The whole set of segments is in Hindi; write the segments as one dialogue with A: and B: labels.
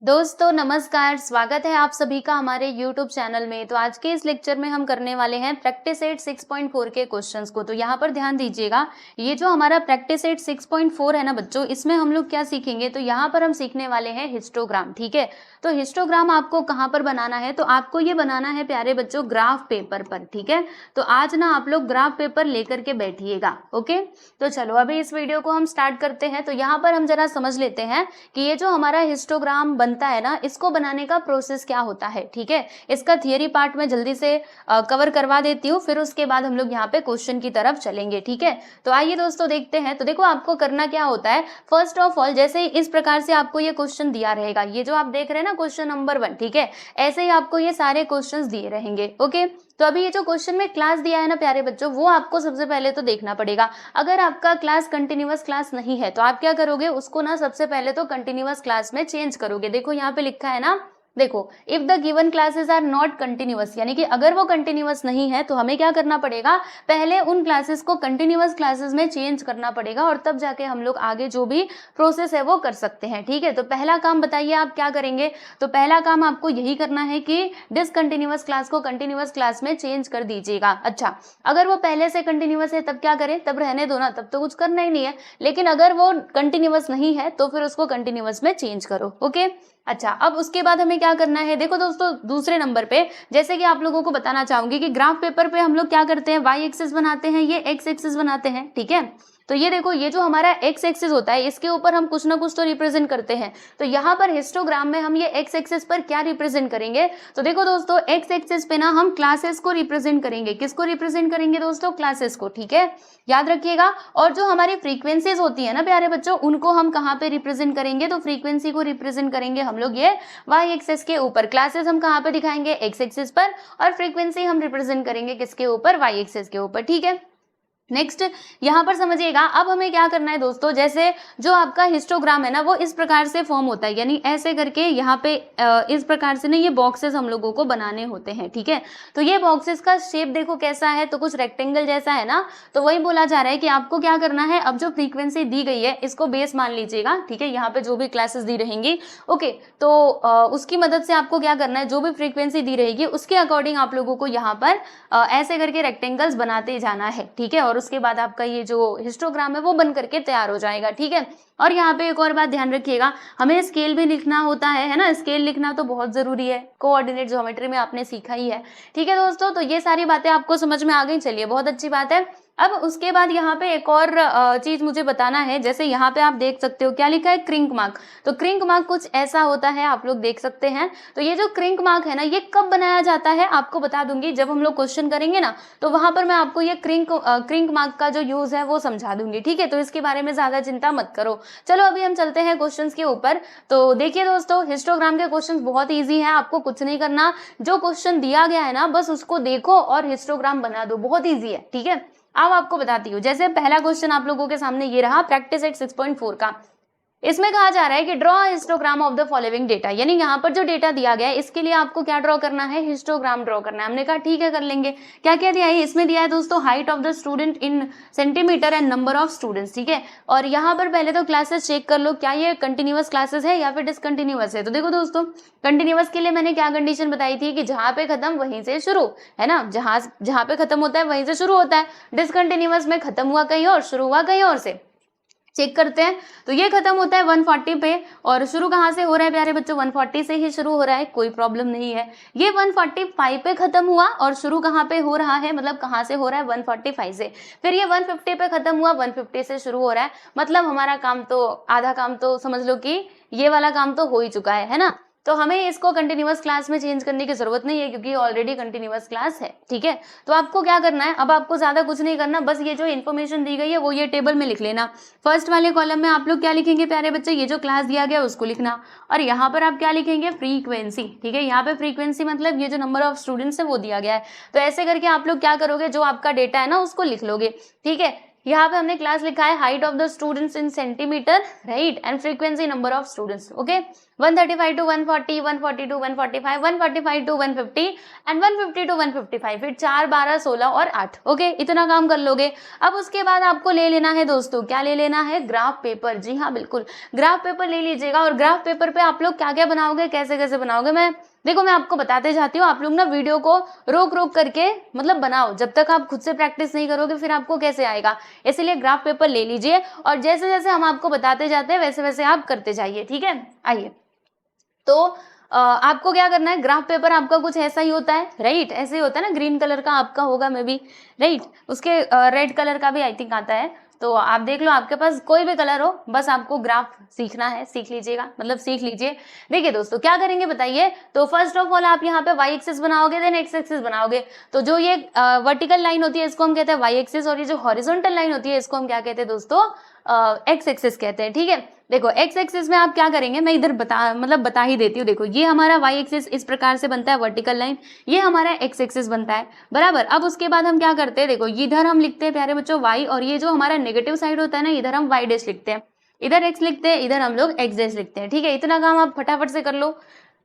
A: दोस्तों नमस्कार, स्वागत है आप सभी का हमारे YouTube चैनल में। तो आज के इस लेक्चर में हम करने वाले हैं प्रैक्टिस सेट 6.4 के क्वेश्चंस को। तो यहाँ पर ध्यान दीजिएगा, ये जो हमारा प्रैक्टिस सेट 6.4 है ना बच्चों, इसमें हम लोग क्या सीखेंगे, तो यहाँ पर हम सीखने वाले हैं हिस्टोग्राम। ठीक है, तो हिस्टोग्राम आपको कहाँ पर बनाना है, तो आपको ये बनाना है प्यारे बच्चों ग्राफ पेपर पर। ठीक है, तो आज ना आप लोग ग्राफ पेपर लेकर के बैठिएगा। ओके, तो चलो अभी इस वीडियो को हम स्टार्ट करते हैं। तो यहाँ पर हम जरा समझ लेते हैं कि ये जो हमारा हिस्टोग्राम बनता है ना, इसको बनाने का प्रोसेस क्या होता है। ठीक है, इसका थियरी पार्ट में जल्दी से कवर करवा देती हूँ, फिर उसके बाद हम लोग यहाँ पे क्वेश्चन की तरफ चलेंगे। ठीक है, तो आइए दोस्तों देखते हैं। तो देखो आपको करना क्या होता है, फर्स्ट ऑफ ऑल जैसे इस प्रकार से आपको ये क्वेश्चन दिया रहेगा, ये जो आप देख रहे हैं ना क्वेश्चन नंबर 1, ठीक है, ऐसे ही आपको ये सारे क्वेश्चंस दिए रहेंगे। ओके, तो अभी ये जो क्वेश्चन में क्लास दिया है ना प्यारे बच्चों, वो आपको सबसे पहले तो देखना पड़ेगा। अगर आपका क्लास कंटिन्यूअस क्लास नहीं है तो आप क्या करोगे, उसको ना सबसे पहले तो कंटिन्यूअस क्लास में चेंज करोगे। देखो यहाँ पे लिखा है ना, देखो if the given classes are not continuous, यानी कि अगर वो कंटिन्यूअस नहीं है तो हमें क्या करना पड़ेगा, पहले उन क्लासेस को कंटिन्यूअस क्लासेस में चेंज करना पड़ेगा और तब जाके हम लोग आगे जो भी प्रोसेस है वो कर सकते हैं। ठीक है, तो पहला काम बताइए आप क्या करेंगे, तो पहला काम आपको यही करना है कि डिसकंटिन्यूअस क्लास को कंटिन्यूअस क्लास में चेंज कर दीजिएगा। अच्छा, अगर वो पहले से कंटिन्यूअस है तब क्या करें, तब रहने दो ना, तब तो कुछ करना ही नहीं है। लेकिन अगर वो कंटिन्यूअस नहीं है तो फिर उसको कंटिन्यूअस में चेंज करो। ओके, अच्छा, अब उसके बाद हमें क्या करना है, देखो दोस्तों दूसरे नंबर पे जैसे कि आप लोगों को बताना चाहूंगी कि ग्राफ पेपर पे हम लोग क्या करते हैं, वाई एक्सिस बनाते हैं, ये एक्स एक्सिस बनाते हैं। ठीक है, तो ये देखो ये जो हमारा एक्स एक्सिस होता है इसके ऊपर हम कुछ ना कुछ तो रिप्रेजेंट करते हैं। तो यहाँ पर हिस्टोग्राम में हम ये एक्स एक्सिस पर क्या रिप्रेजेंट करेंगे, तो देखो दोस्तों एक्स एक्सिस पे ना हम क्लासेस को रिप्रेजेंट करेंगे। किसको रिप्रेजेंट करेंगे दोस्तों, क्लासेस को। ठीक है, याद रखिएगा। और जो हमारी फ्रीक्वेंसीज होती है ना प्यारे बच्चों, उनको हम कहाँ पे रिप्रेजेंट करेंगे, तो फ्रीक्वेंसी को रिप्रेजेंट करेंगे हम लोग ये वाई एक्सिस के ऊपर। क्लासेस हम कहाँ पे दिखाएंगे, एक्स एक्सिस पर, और फ्रीक्वेंसी हम रिप्रेजेंट करेंगे किसके ऊपर, वाई एक्सिस के ऊपर। ठीक है, नेक्स्ट यहाँ पर समझिएगा, अब हमें क्या करना है दोस्तों, जैसे जो आपका हिस्टोग्राम है ना वो इस प्रकार से फॉर्म होता है, यानी ऐसे करके यहाँ पे इस प्रकार से ना ये बॉक्सेस हम लोगों को बनाने होते हैं। ठीक है, तो ये बॉक्सेस का शेप देखो कैसा है, तो कुछ रेक्टेंगल जैसा है ना, तो वही बोला जा रहा है कि आपको क्या करना है, अब जो फ्रीक्वेंसी दी गई है इसको बेस मान लीजिएगा। ठीक है, यहाँ पे जो भी क्लासेस दी रहेंगी, ओके, तो उसकी मदद से आपको क्या करना है, जो भी फ्रीक्वेंसी दी रहेगी उसके अकॉर्डिंग आप लोगों को यहाँ पर ऐसे करके रेक्टेंगल्स बनाते जाना है। ठीक है, और उसके बाद आपका ये जो हिस्टोग्राम है वो बन करके तैयार हो जाएगा। ठीक है, और यहाँ पे एक और बात ध्यान रखिएगा, हमें स्केल भी लिखना होता है ना, स्केल लिखना तो बहुत जरूरी है, कोऑर्डिनेट ज्योमेट्री में आपने सीखा ही है। ठीक है दोस्तों, तो ये सारी बातें आपको समझ में आ गई, चलिए बहुत अच्छी बात है। अब उसके बाद यहाँ पे एक और चीज मुझे बताना है, जैसे यहाँ पे आप देख सकते हो क्या लिखा है, क्रिंक मार्क। तो क्रिंक मार्क कुछ ऐसा होता है, आप लोग देख सकते हैं। तो ये जो क्रिंक मार्क है ना, ये कब बनाया जाता है आपको बता दूंगी, जब हम लोग क्वेश्चन करेंगे ना तो वहां पर मैं आपको ये क्रिंक मार्क का जो यूज है वो समझा दूंगी। ठीक है, तो इसके बारे में ज्यादा चिंता मत करो। चलो अभी हम चलते हैं क्वेश्चन के ऊपर। तो देखिए दोस्तों, हिस्टोग्राम के क्वेश्चन बहुत ईजी है, आपको कुछ नहीं करना, जो क्वेश्चन दिया गया है ना बस उसको देखो और हिस्टोग्राम बना दो, बहुत ईजी है। ठीक है, अब आपको बताती हूँ, जैसे पहला क्वेश्चन आप लोगों के सामने ये रहा प्रैक्टिस एट 6.4 का। इसमें कहा जा रहा है कि draw histogram of the following data, यानी यहाँ पर जो डेटा दिया गया है इसके लिए आपको क्या ड्रॉ करना है, हिस्टोग्राम ड्रॉ करना है। हमने कहा ठीक है कर लेंगे। क्या क्या दिया है इसमें, दिया है दोस्तों height of the student in centimetre and number of students. ठीक है, और यहाँ पर पहले तो क्लासेस चेक कर लो, क्या ये कंटिन्यूअस क्लासेस है या फिर डिसकंटिन्यूअस है। तो देखो दोस्तों, कंटिन्यूअस के लिए मैंने क्या कंडीशन बताई थी कि जहाँ पे खत्म वहीं से शुरू, है ना, जहाँ पे खत्म होता है वहीं से शुरू होता है। डिसकंटिन्यूअस में खत्म हुआ कहीं और, शुरू हुआ कहीं और से। चेक करते हैं, तो ये खत्म होता है 140 पे, और शुरू कहाँ से हो रहा है प्यारे बच्चों, 140 से ही शुरू हो रहा है, कोई प्रॉब्लम नहीं है। ये 145 पे खत्म हुआ और शुरू कहाँ पे हो रहा है, मतलब कहाँ से हो रहा है, 145 से। फिर ये 150 पे खत्म हुआ, 150 से शुरू हो रहा है, मतलब हमारा काम तो, आधा काम तो समझ लो कि ये वाला काम तो हो ही चुका है ना। तो हमें इसको कंटिन्यूअस क्लास में चेंज करने की जरूरत नहीं है क्योंकि ऑलरेडी कंटिन्यूअस क्लास है। ठीक है, तो आपको क्या करना है, अब आपको ज्यादा कुछ नहीं करना, बस ये जो इन्फॉर्मेशन दी गई है वो ये टेबल में लिख लेना। फर्स्ट वाले कॉलम में आप लोग क्या लिखेंगे प्यारे बच्चे, ये जो क्लास दिया गया उसको लिखना, और यहाँ पर आप क्या लिखेंगे, फ्रीक्वेंसी। ठीक है, यहाँ पे फ्रीक्वेंसी मतलब ये जो नंबर ऑफ स्टूडेंट्स है वो दिया गया है। तो ऐसे करके आप लोग क्या करोगे, जो आपका डेटा है ना उसको लिख लोगे। ठीक है, यहाँ पे हमने क्लास लिखा है height of the students in centimetre, right, and frequency number of students. Okay, 135 to 140, 140 to 145, 145 to 150 and 150 to 155। फिर 4, 12, 16 और 8। ओके, इतना काम कर लोगे। अब उसके बाद आपको ले लेना है दोस्तों, क्या ले लेना है? Graph paper. जी हाँ बिल्कुल, ग्राफ पेपर ले लीजिएगा। और ग्राफ पेपर पे आप लोग क्या क्या बनाओगे, कैसे कैसे बनाओगे, मैं आपको बताते जाती हूँ। आप लोग ना वीडियो को रोक रोक करके मतलब बनाओ, जब तक आप खुद से प्रैक्टिस नहीं करोगे फिर आपको कैसे आएगा। इसीलिए ग्राफ पेपर ले लीजिए और जैसे जैसे हम आपको बताते जाते हैं वैसे वैसे आप करते जाइए, ठीक है। आइए, तो आपको क्या करना है, ग्राफ पेपर आपका कुछ ऐसा ही होता है, राइट? ऐसे ही होता है ना, ग्रीन कलर का आपका होगा मे बी, राइट? उसके रेड कलर का भी आई थिंक आता है, तो आप देख लो, आपके पास कोई भी कलर हो, बस आपको ग्राफ सीखना है, सीख लीजिएगा, मतलब सीख लीजिए। देखिए दोस्तों, क्या करेंगे बताइए। तो फर्स्ट ऑफ ऑल आप यहाँ पे वाई एक्सिस बनाओगे, देन एक्स एक्सिस बनाओगे। तो जो ये वर्टिकल लाइन होती है इसको हम कहते हैं वाई एक्सिस, और ये जो हॉरिजॉन्टल लाइन होती है इसको हम क्या कहते हैं दोस्तों? एक्स एक्सिस कहते हैं, ठीक है। देखो एक्स एक्सिस में आप क्या करेंगे, मैं इधर बता ही देती हूँ। देखो ये हमारा वाई एक्सिस इस प्रकार से बनता है, वर्टिकल लाइन, ये हमारा एक्स एक्सिस बनता है, बराबर। अब उसके बाद हम क्या करते हैं, देखो इधर हम लिखते हैं प्यारे बच्चों वाई, और ये जो हमारा नेगेटिव साइड होता है ना, इधर हम वाई डैश लिखते हैं, इधर एक्स लिखते हैं, इधर हम लोग एक्स डैश लिखते हैं, ठीक है। इतना काम आप फटाफट से कर लो,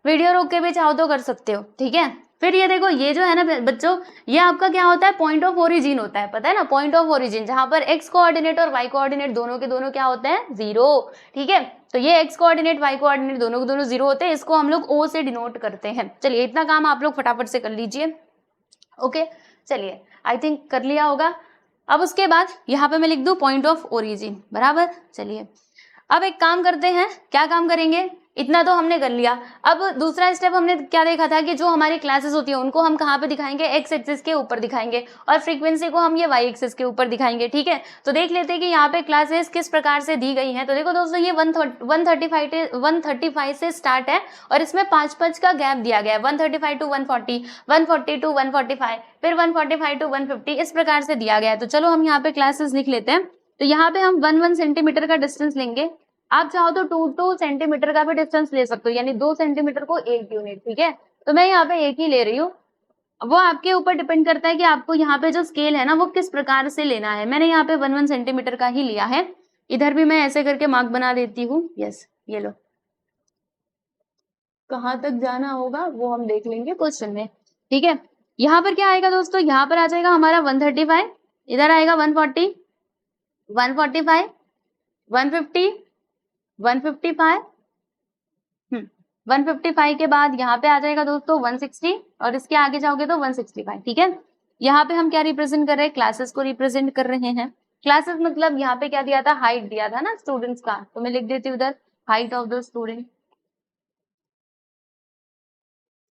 A: वीडियो रोक के भी चाहो तो कर सकते हो, ठीक है। फिर ये देखो, ये जो है ना बच्चों, ये आपका क्या होता है? पॉइंट ऑफ ओरिजिन होता है, पता है ना, पॉइंट ऑफ ओरिजिन, जहां पर एक्स कोऑर्डिनेट और वाई कोऑर्डिनेट दोनों के दोनों क्या होते हैं? जीरो, ठीक है। तो ये एक्स कोऑर्डिनेट वाई कोऑर्डिनेट दोनों के दोनों जीरो होते हैं, इसको हम लोग ओ से डिनोट करते हैं। चलिए इतना काम आप लोग फटाफट से कर लीजिए, ओके। चलिए, आई थिंक कर लिया होगा। अब उसके बाद यहाँ पे मैं लिख दूं पॉइंट ऑफ ओरिजिन, बराबर। चलिए अब एक काम करते हैं, क्या काम करेंगे, इतना तो हमने कर लिया। अब दूसरा स्टेप हमने क्या देखा था कि जो हमारी क्लासेस होती है उनको हम कहाँ पे दिखाएंगे? एक्स एक्सिस के ऊपर दिखाएंगे, और फ्रीक्वेंसी को हम ये वाई एक्सिस के ऊपर दिखाएंगे, ठीक है। तो देख लेते हैं कि यहाँ पे क्लासेस किस प्रकार से दी गई हैं। तो देखो दोस्तों, ये 135 से स्टार्ट है, और इसमें 5 का गैप दिया गया है, 135 to 140, 140 to 145, फिर 145 to 150, इस प्रकार से दिया गया है। तो चलो हम यहाँ पे क्लासेस लिख लेते हैं। तो यहाँ पे हम 1 सेंटीमीटर का डिस्टेंस लेंगे, आप चाहो तो 2 सेंटीमीटर का भी डिस्टेंस ले सकते हो, यानी 2 सेंटीमीटर को 1 यूनिट, ठीक है। तो मैं यहाँ पे 1 ही ले रही हूँ, वो आपके ऊपर डिपेंड करता है कि आपको यहाँ पे जो स्केल है ना वो किस प्रकार से लेना है। मैंने यहाँ पे 1 सेंटीमीटर का ही लिया है। इधर भी मैं ऐसे करके मार्क बना देती हूँ, यस, ये लो। कहाँ तक जाना होगा वो हम देख लेंगे क्वेश्चन में, ठीक है। यहाँ पर क्या आएगा दोस्तों, यहाँ पर आ जाएगा हमारा 135, इधर आएगा 140, 145, 150, 155, 155 के बाद यहाँ पे आ जाएगा दोस्तों 160, और इसके आगे जाओगे तो 165, ठीक है। यहाँ पे हम क्या रिप्रेजेंट कर रहे हैं? क्लासेस को रिप्रेजेंट कर रहे हैं। क्लासेस मतलब यहाँ पे क्या दिया था? हाइट दिया था ना स्टूडेंट्स का, तो मैं लिख देती हूँ उधर height of the student,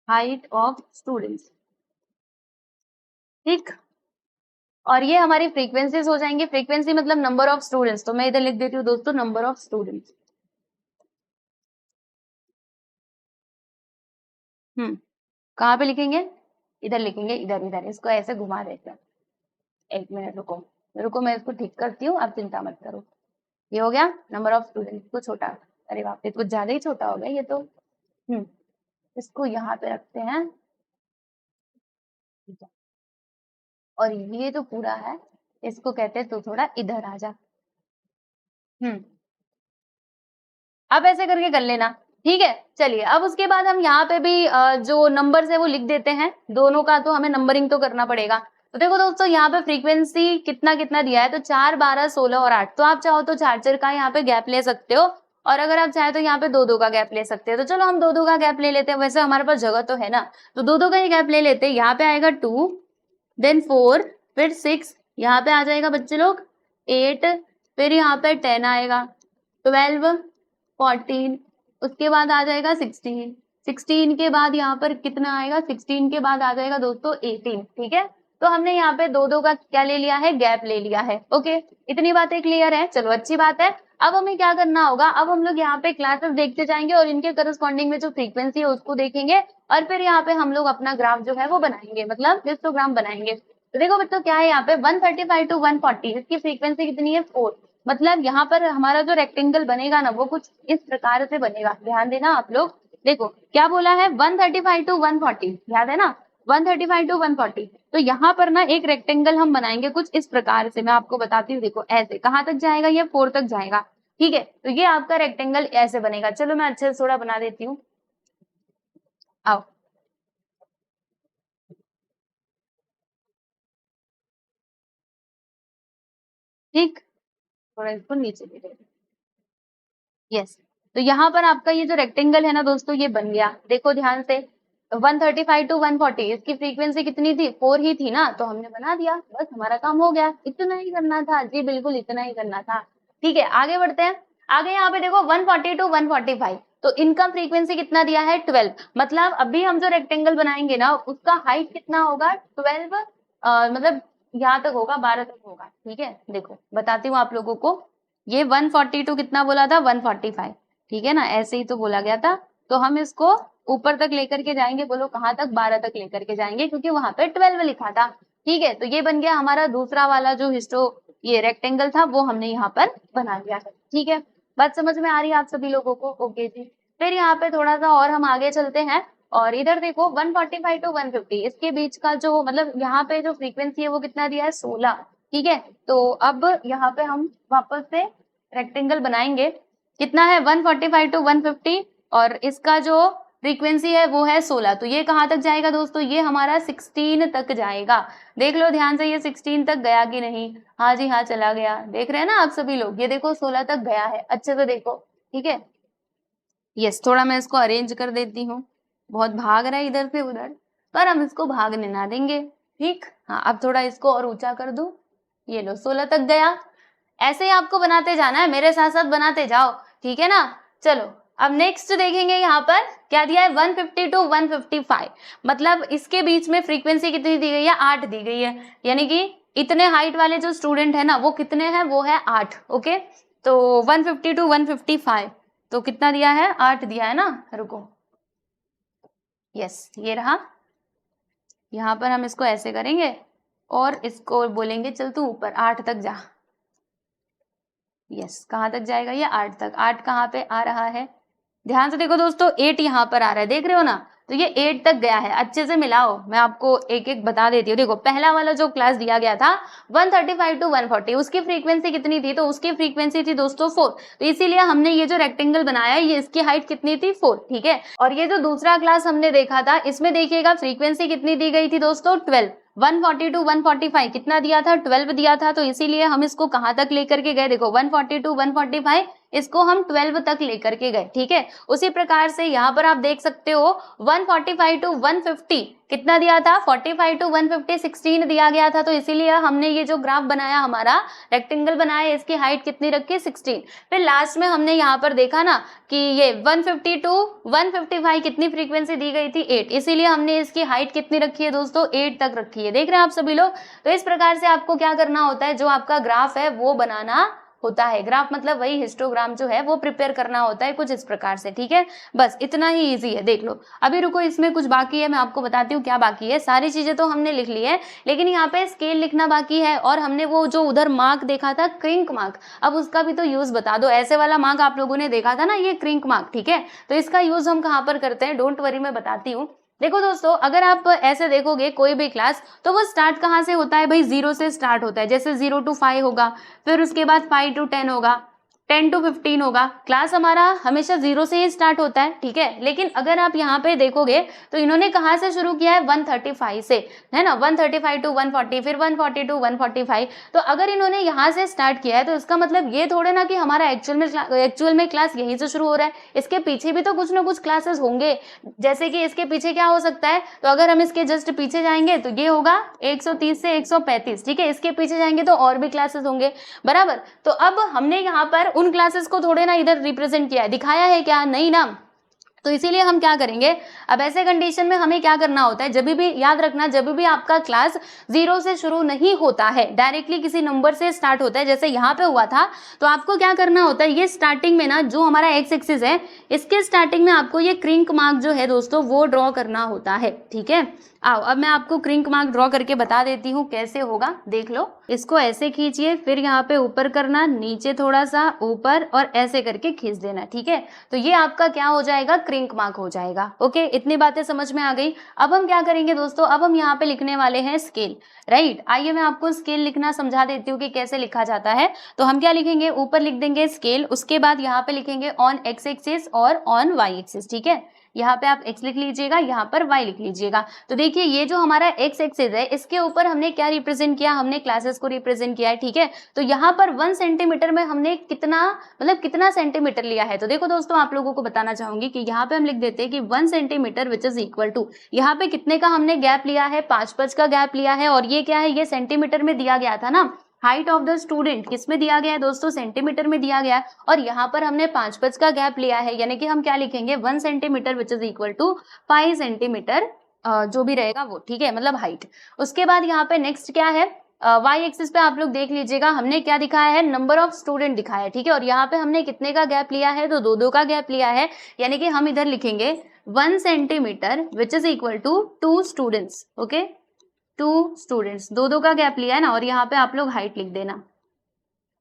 A: height of students, ठीक। और ये हमारी फ्रीक्वेंसीज हो जाएंगे, फ्रीक्वेंसी मतलब नंबर ऑफ स्टूडेंट्स, तो मैं इधर लिख देती हूँ दोस्तों नंबर ऑफ स्टूडेंट्स। कहाँ पे लिखेंगे? इधर लिखेंगे, इधर इधर, इसको ऐसे घुमा देते हैं। एक मिनट रुको, मैं इसको ठीक करती हूँ, आप चिंता मत करो। ये हो गया नंबर ऑफ स्टूडेंट, को छोटा, अरे बाप रे कुछ ज्यादा ही छोटा हो गया ये तो। इसको यहाँ पे रखते हैं, ठीक है। और ये जो पूरा है इसको कहते हैं, तो थोड़ा इधर आ जा। अब ऐसे करके कर लेना, ठीक है। चलिए अब उसके बाद हम यहाँ पे भी जो नंबर्स है वो लिख देते हैं, दोनों का तो हमें नंबरिंग तो करना पड़ेगा। तो देखो दोस्तों, यहाँ पे फ्रीक्वेंसी कितना कितना दिया है, तो 4, 12, 16 और 8। तो आप चाहो तो 4 का यहाँ पे गैप ले सकते हो, और अगर आप चाहे तो यहाँ पे 2 का गैप ले सकते हैं। तो चलो हम 2 का गैप ले लेते हैं, वैसे हमारे पास जगह तो है ना, तो 2 का ही गैप ले लेते हैं। यहाँ पे आएगा 2, देन 4, फिर 6, यहाँ पे आ जाएगा बच्चे लोग 8, फिर यहाँ पे 10 आएगा, 12, 14, उसके बाद आ जाएगा 16, 16 के बाद यहाँ पर कितना आएगा, 16 के बाद आ जाएगा दोस्तों 18, ठीक है। तो हमने यहाँ पे 2 का क्या ले लिया है? गैप ले लिया है, ओके। इतनी बातें क्लियर है, चलो अच्छी बात है। अब हमें क्या करना होगा, अब हम लोग यहाँ पे क्लासेस देखते जाएंगे और इनके करस्पॉन्डिंग में जो फ्रीक्वेंसी है उसको देखेंगे, और फिर यहाँ पे हम लोग अपना ग्राफ जो है वो बनाएंगे, मतलब हिस्टोग्राम बनाएंगे। तो देखो बच्चों क्या है यहाँ पे 135 to 140, इसकी फ्रीक्वेंसी कितनी है? 4। मतलब यहाँ पर हमारा जो रेक्टेंगल बनेगा ना वो कुछ इस प्रकार से बनेगा, ध्यान देना आप लोग। देखो क्या बोला है, 135 to 140, याद है ना, 135 to 140। तो यहाँ पर ना एक रेक्टेंगल हम बनाएंगे कुछ इस प्रकार से, मैं आपको बताती हूँ। देखो ऐसे कहाँ तक जाएगा, ये 4 तक जाएगा। ठीक है, तो ये आपका रेक्टेंगल ऐसे बनेगा। चलो मैं अच्छे से थोड़ा बना देती हूँ, आओ। ठीक, थोड़ा इसको नीचे दे देते, यस। तो यहाँ पर आपका ये जो रेक्टेंगल है ना दोस्तों, ये बन गया। देखो ध्यान से, 135 टू 140, इसकी फ्रीक्वेंसी कितनी थी? 4 ही थी ना, तो हमने बना दिया, बस हमारा काम हो गया। इतना ही करना था जी, बिल्कुल इतना ही करना था। ठीक है, आगे बढ़ते हैं। आगे यहाँ पे देखो 140 टू 145, तो इनका फ्रीक्वेंसी कितना दिया है? 12। मतलब अभी हम जो रेक्टेंगल बनाएंगे ना, उसका हाइट कितना होगा? 12, मतलब यहाँ तक होगा, 12 तक होगा। ठीक है, देखो बताती हूँ आप लोगों को। ये 142 कितना बोला था? 145, ठीक है ना, ऐसे ही तो बोला गया था। तो हम इसको ऊपर तक लेकर के जाएंगे, बोलो कहाँ तक? 12 तक लेकर के जाएंगे, क्योंकि वहां पे 12 लिखा था। ठीक है, तो ये बन गया हमारा दूसरा वाला जो ये रेक्टेंगल था, वो हमने यहाँ पर बना लिया है। ठीक है, बात समझ में आ रही है आप सभी लोगों को? ओके जी। फिर यहाँ पे थोड़ा सा और हम आगे चलते हैं, और इधर देखो 145 टू 150, इसके बीच का जो मतलब यहाँ पे जो फ्रीक्वेंसी है वो कितना दिया है? 16। ठीक है, तो अब यहाँ पे हम वापस से रेक्टेंगल बनाएंगे। कितना है? 145 टू 150, और इसका जो फ्रीक्वेंसी है वो है 16। तो ये कहाँ तक जाएगा दोस्तों? ये हमारा 16 तक जाएगा। देख लो ध्यान से, ये 16 तक गया कि नहीं? हाँ जी हाँ, चला गया। देख रहे हैं ना आप सभी लोग, ये देखो 16 तक गया है, अच्छे से देखो। ठीक है, यस, थोड़ा मैं इसको अरेंज कर देती हूँ, बहुत भाग रहा है इधर से उधर, पर हम इसको भागने ना देंगे। ठीक, हाँ, अब थोड़ा इसको और ऊंचा कर दूं। ये लो, 16 तक गया। ऐसे ही आपको बनाते जाना है, मेरे साथ साथ बनाते जाओ, ठीक है ना। चलो अब नेक्स्ट देखेंगे, यहाँ पर क्या दिया है? 150 टू 155, मतलब इसके बीच में फ्रीक्वेंसी कितनी दी गई है? 8 दी गई है। यानी कि इतने हाइट वाले जो स्टूडेंट है ना, वो कितने हैं? वो है 8। ओके, तो 150 टू 155, तो कितना दिया है? 8 दिया है ना। रुको, यस, ये रहा। यहाँ पर हम इसको ऐसे करेंगे और इसको बोलेंगे चल तू ऊपर 8 तक जा। यस, कहाँ तक जाएगा ये? 8 तक। 8 कहाँ पे आ रहा है? ध्यान से देखो दोस्तों, 8 यहाँ पर आ रहा है, देख रहे हो ना? तो ये 8 तक गया है। अच्छे से मिलाओ, मैं आपको एक एक बता देती हूँ। देखो पहला वाला जो क्लास दिया गया था 135 टू 140, उसकी फ्रीक्वेंसी कितनी थी? तो उसकी फ्रीक्वेंसी थी दोस्तों 4। तो इसीलिए हमने ये जो रेक्टेंगल बनाया है, ये इसकी हाइट कितनी थी? 4। ठीक है, और ये जो दूसरा क्लास हमने देखा था, इसमें देखिएगा फ्रीक्वेंसी कितनी दी गई थी दोस्तों? 12। 140 टू 145 कितना दिया था? 12 दिया था। तो इसीलिए हम इसको कहाँ तक लेकर के गए? देखो 140 टू 145, इसको हम 12 तक लेकर के गए। ठीक है, उसी प्रकार से यहाँ पर आप देख सकते हो 145 टू 150 कितना दिया था? 45 टू 150 16 दिया गया था। तो इसीलिए हमने ये जो ग्राफ बनाया, हमारा रेक्टेंगल बनाया, इसकी हाइट कितनी रखी? 16। फिर लास्ट में हमने यहाँ पर देखा ना कि ये 150 टू 155 कितनी फ्रीक्वेंसी दी गई थी? 8। इसीलिए हमने इसकी हाइट कितनी रखी है दोस्तों? 8 तक रखी है। देख रहे हैं आप सभी लोग? तो इस प्रकार से आपको क्या करना होता है, जो आपका ग्राफ है वो बनाना होता है। ग्राफ मतलब वही हिस्टोग्राम जो है वो प्रिपेयर करना होता है, कुछ इस प्रकार से। ठीक है, बस इतना ही इजी है। देख लो, अभी रुको, इसमें कुछ बाकी है, मैं आपको बताती हूँ क्या बाकी है। सारी चीजें तो हमने लिख ली है, लेकिन यहाँ पे स्केल लिखना बाकी है, और हमने वो जो उधर मार्क देखा था, क्रिंक मार्क, अब उसका भी तो यूज बता दो। ऐसे वाला मार्क आप लोगों ने देखा था ना, ये क्रिंक मार्क। ठीक है, तो इसका यूज हम कहाँ पर करते हैं? डोंट वरी, मैं बताती हूँ। देखो दोस्तों, अगर आप ऐसे देखोगे कोई भी क्लास, तो वो स्टार्ट कहाँ से होता है भाई? 0 से स्टार्ट होता है। जैसे 0 टू 5 होगा, फिर उसके बाद 5 टू 10 होगा, 10 टू 15 होगा। क्लास हमारा हमेशा 0 से ही स्टार्ट होता है। ठीक है, लेकिन अगर आप यहाँ पे देखोगे तो इन्होंने कहाँ से शुरू किया है? 135 से, है ना। 135 टू 140, फिर 140 टू 145। तो अगर इन्होंने यहाँ से स्टार्ट किया है, तो इसका मतलब ये थोड़े ना कि हमारा एक्चुअल में क्लास यहीं से शुरू हो रहा है। इसके पीछे भी तो कुछ ना कुछ क्लासेस होंगे। जैसे कि इसके पीछे क्या हो सकता है? तो अगर हम इसके जस्ट पीछे जाएंगे तो ये होगा 130 से 135। ठीक है, इसके पीछे जाएंगे तो और भी क्लासेस होंगे, बराबर। तो अब हमने यहाँ पर उन क्लासेस को थोड़े ना इधर रिप्रेजेंट किया है, दिखाया है क्या? नहीं ना। तो इसीलिए हम क्या करेंगे, अब ऐसे कंडीशन में हमें क्या करना होता है, जब भी याद रखना, जब भी आपका क्लास 0 से शुरू नहीं होता है, डायरेक्टली किसी नंबर से स्टार्ट होता है, जैसे यहाँ पे हुआ था, तो आपको क्या करना होता है, ये स्टार्टिंग में ना जो हमारा एक्स एक्सिस है, इसके स्टार्टिंग में आपको ये क्रिंक मार्क जो है दोस्तों, वो ड्रॉ करना होता है। ठीक है, आओ अब मैं आपको क्रिंक मार्क ड्रॉ करके बता देती हूँ कैसे होगा, देख लो। इसको ऐसे खींचिए, फिर यहाँ पे ऊपर करना, नीचे थोड़ा सा ऊपर और ऐसे करके खींच देना, ठीक है। तो ये आपका क्या हो जाएगा, क्रिंक मार्क हो जाएगा। ओके, इतनी बातें समझ में आ गई। अब हम क्या करेंगे दोस्तों, अब हम यहाँ पे लिखने वाले हैं स्केल, राइट। आइए मैं आपको स्केल लिखना समझा देती हूँ कि कैसे लिखा जाता है। तो हम क्या लिखेंगे, ऊपर लिख देंगे स्केल, उसके बाद यहाँ पे लिखेंगे ऑन एक्स एक्सिस और ऑन वाई एक्सिस, ठीक है। यहाँ पे आप x लिख लीजिएगा, यहाँ पर y लिख लीजिएगा। तो देखिए ये जो हमारा x एक्सिस है, इसके ऊपर हमने क्या रिप्रेजेंट किया, हमने क्लासेस को रिप्रेजेंट किया है, ठीक है। तो यहाँ पर 1 सेंटीमीटर में हमने कितना, मतलब कितना सेंटीमीटर लिया है। तो देखो दोस्तों, आप लोगों को बताना चाहूंगी कि यहाँ पे हम लिख देते हैं कि 1 centimetre which is equal to, यहाँ पे कितने का हमने गैप लिया है, 5 का गैप लिया है। और ये क्या है, ये सेंटीमीटर में दिया गया था ना। हाइट ऑफ द स्टूडेंट किस में दिया गया है दोस्तों, सेंटीमीटर में दिया गया है। और यहाँ पर हमने 5 का गैप लिया है, यानी कि हम क्या लिखेंगे, 1 centimetre which is equal to 5 centimetre, जो भी रहेगा वो, ठीक है, मतलब हाइट। उसके बाद यहाँ पे नेक्स्ट क्या है, वाई एक्सिस पे आप लोग देख लीजिएगा, हमने क्या दिखाया है, नंबर ऑफ स्टूडेंट दिखाया है, ठीक है। और यहाँ पे हमने कितने का गैप लिया है, तो 2 का गैप लिया है, यानी कि हम इधर लिखेंगे 1 centimetre which is equal to 2 students. Okay, 2 students, 2 का गैप लिया है ना। और यहाँ पे आप लोग हाइट लिख देना,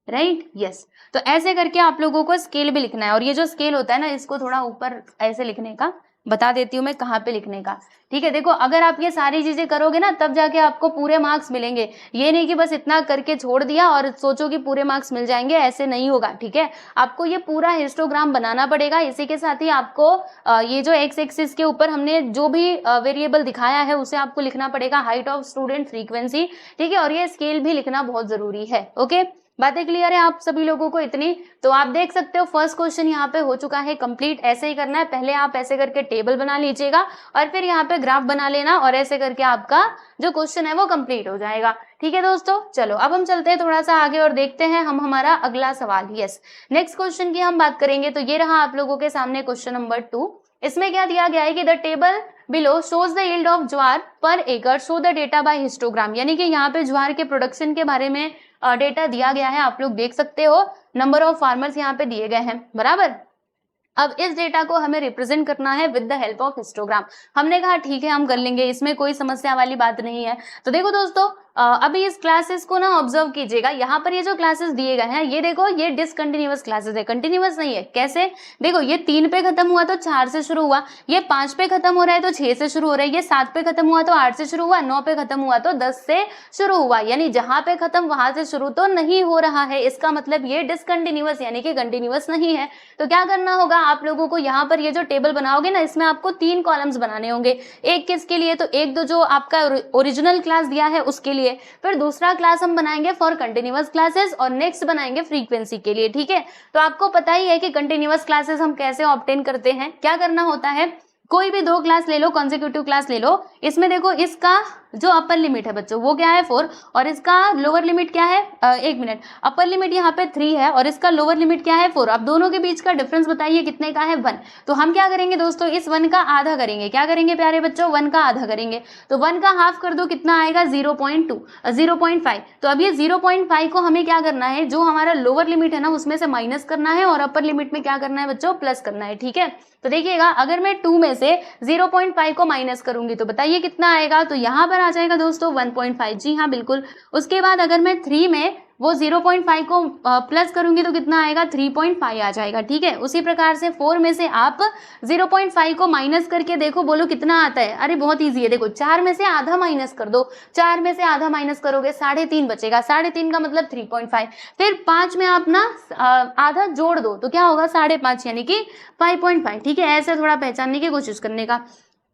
A: राइट, यस। तो ऐसे करके आप लोगों को स्केल भी लिखना है। और ये जो स्केल होता है ना, इसको थोड़ा ऊपर ऐसे लिखने का बता देती हूँ मैं कहाँ पे लिखने का, ठीक है। देखो अगर आप ये सारी चीजें करोगे ना, तब जाके आपको पूरे मार्क्स मिलेंगे। ये नहीं कि बस इतना करके छोड़ दिया और सोचो कि पूरे मार्क्स मिल जाएंगे, ऐसे नहीं होगा, ठीक है। आपको ये पूरा हिस्टोग्राम बनाना पड़ेगा। इसी के साथ ही आपको ये जो एक्स एक्सिस के ऊपर हमने जो भी वेरिएबल दिखाया है उसे आपको लिखना पड़ेगा, हाइट ऑफ स्टूडेंट, फ्रीक्वेंसी, ठीक है। और ये स्केल भी लिखना बहुत जरूरी है। ओके, बातें क्लियर है आप सभी लोगों को इतनी। तो आप देख सकते हो फर्स्ट क्वेश्चन यहाँ पे हो चुका है कंप्लीट। ऐसे ही करना है, पहले आप ऐसे करके टेबल बना लीजिएगा और फिर यहाँ पे ग्राफ बना लेना, और ऐसे करके आपका जो क्वेश्चन है वो कंप्लीट हो जाएगा, ठीक है दोस्तों। चलो अब हम चलते हैं थोड़ा सा आगे और देखते हैं हम हमारा अगला सवाल। यस, नेक्स्ट क्वेश्चन की हम बात करेंगे। तो ये रहा आप लोगों के सामने क्वेश्चन नंबर 2। इसमें क्या दिया गया है कि the table below shows the yield of jowar per acre, show the data by histogram, यानी कि यहाँ पे ज्वार के प्रोडक्शन के बारे में डेटा दिया गया है। आप लोग देख सकते हो, नंबर ऑफ फार्मर्स यहाँ पे दिए गए हैं, बराबर। अब इस डेटा को हमें रिप्रेजेंट करना है with the help of histogram. हमने कहा ठीक है हम कर लेंगे, इसमें कोई समस्या वाली बात नहीं है। तो देखो दोस्तों, अभी इस क्लासेस को ना ऑब्जर्व कीजिएगा। यहाँ पर ये जो क्लासेस दिए गए हैं, ये देखो ये डिसकंटिन्यूअस क्लासेस है, कंटिन्यूअस नहीं है। कैसे, देखो ये 3 पे खत्म हुआ तो 4 से शुरू हुआ, ये 5 पे खत्म हो रहा है तो 6 से शुरू हो रहा है, ये 7 पे खत्म हुआ तो 8 से शुरू हुआ, 9 पे खत्म हुआ तो 10 से शुरू हुआ। यानी जहां पे खत्म वहां से शुरू तो नहीं हो रहा है, इसका मतलब ये डिसकंटिन्यूअस यानी कि कंटिन्यूअस नहीं है। तो क्या करना होगा आप लोगों को, यहाँ पर ये जो टेबल बनाओगे ना, इसमें आपको 3 कॉलम्स बनाने होंगे। एक किसके लिए, तो एक दो जो आपका ओरिजिनल क्लास दिया है उसके लिए, फिर दूसरा क्लास हम बनाएंगे फॉर कंटिन्यूअस क्लासेस, और नेक्स्ट बनाएंगे फ्रीक्वेंसी के लिए, ठीक है। तो आपको पता ही है कि कंटिन्यूअस क्लासेस हम कैसे ऑब्टेन करते हैं। क्या करना होता है, कोई भी 2 क्लास ले लो, कॉन्जिक्यूटिव क्लास ले लो। इसमें देखो इसका जो अपर लिमिट है बच्चों वो क्या है 4, और इसका लोअर लिमिट क्या है, 1 मिनट, अपर लिमिट यहाँ पे 3 है और इसका लोअर लिमिट क्या है 4। अब दोनों के बीच का डिफरेंस बताइए कितने का है, 1। तो हम क्या करेंगे दोस्तों, इस 1 का आधा करेंगे। क्या करेंगे प्यारे बच्चों, 1 का आधा करेंगे। तो 1 का हाफ कर दो, कितना आएगा 0.2, 0.5। तो अब ये 0.5 को हमें क्या करना है, जो हमारा लोअर लिमिट है ना उसमें से माइनस करना है, और अपर लिमिट में क्या करना है बच्चों, प्लस करना है, ठीक है। तो देखिएगा, अगर मैं 2 में से 0.5 को माइनस करूंगी तो बताइए कितना आएगा, तो यहाँ पर आ जाएगा दोस्तों 1.5। जी हाँ बिल्कुल। उसके बाद अगर मैं 3 में वो 0.5 को प्लस करूंगी तो कितना आएगा, 3.5 आ जाएगा, ठीक है। उसी प्रकार से 4 में से आप 0.5 को माइनस करके देखो, बोलो कितना आता है। अरे बहुत ईजी है, देखो 4 में से आधा माइनस कर दो, 4 में से आधा माइनस करोगे 3.5 बचेगा, 3.5 का मतलब 3.5। फिर 5 में आप ना आधा जोड़ दो तो क्या होगा 5.5 यानी कि 5.5, ठीक है। ऐसे थोड़ा पहचानने की कोशिश करने का।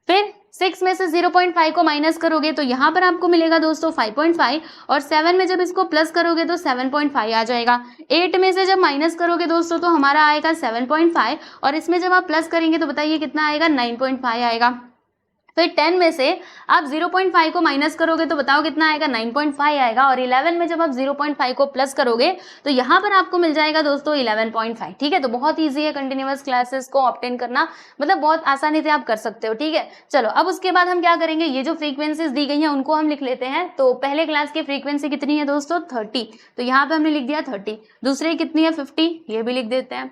A: फिर 6 में से 0.5 को माइनस करोगे तो यहाँ पर आपको मिलेगा दोस्तों 5.5, और 7 में जब इसको प्लस करोगे तो 7.5 आ जाएगा। 8 में से जब माइनस करोगे दोस्तों तो हमारा आएगा 7.5, और इसमें जब आप प्लस करेंगे तो बताइए कितना आएगा, 9.5 आएगा। फिर 10 में से आप 0.5 को माइनस करोगे तो बताओ कितना आएगा, 9.5 आएगा। और 11 में जब आप 0.5 को प्लस करोगे तो यहाँ पर आपको मिल जाएगा दोस्तों 11.5, ठीक है। तो बहुत ईजी है कंटिन्यूअस क्लासेस को ऑब्टेन करना, मतलब बहुत आसानी से आप कर सकते हो, ठीक है। चलो अब उसके बाद हम क्या करेंगे, ये जो फ्रीक्वेंसीज दी गई हैं उनको हम लिख लेते हैं। तो पहले क्लास की फ्रीक्वेंसी कितनी है दोस्तों, 30, तो यहाँ पे हमने लिख दिया 30। दूसरे कितनी है 50, ये भी लिख देते हैं।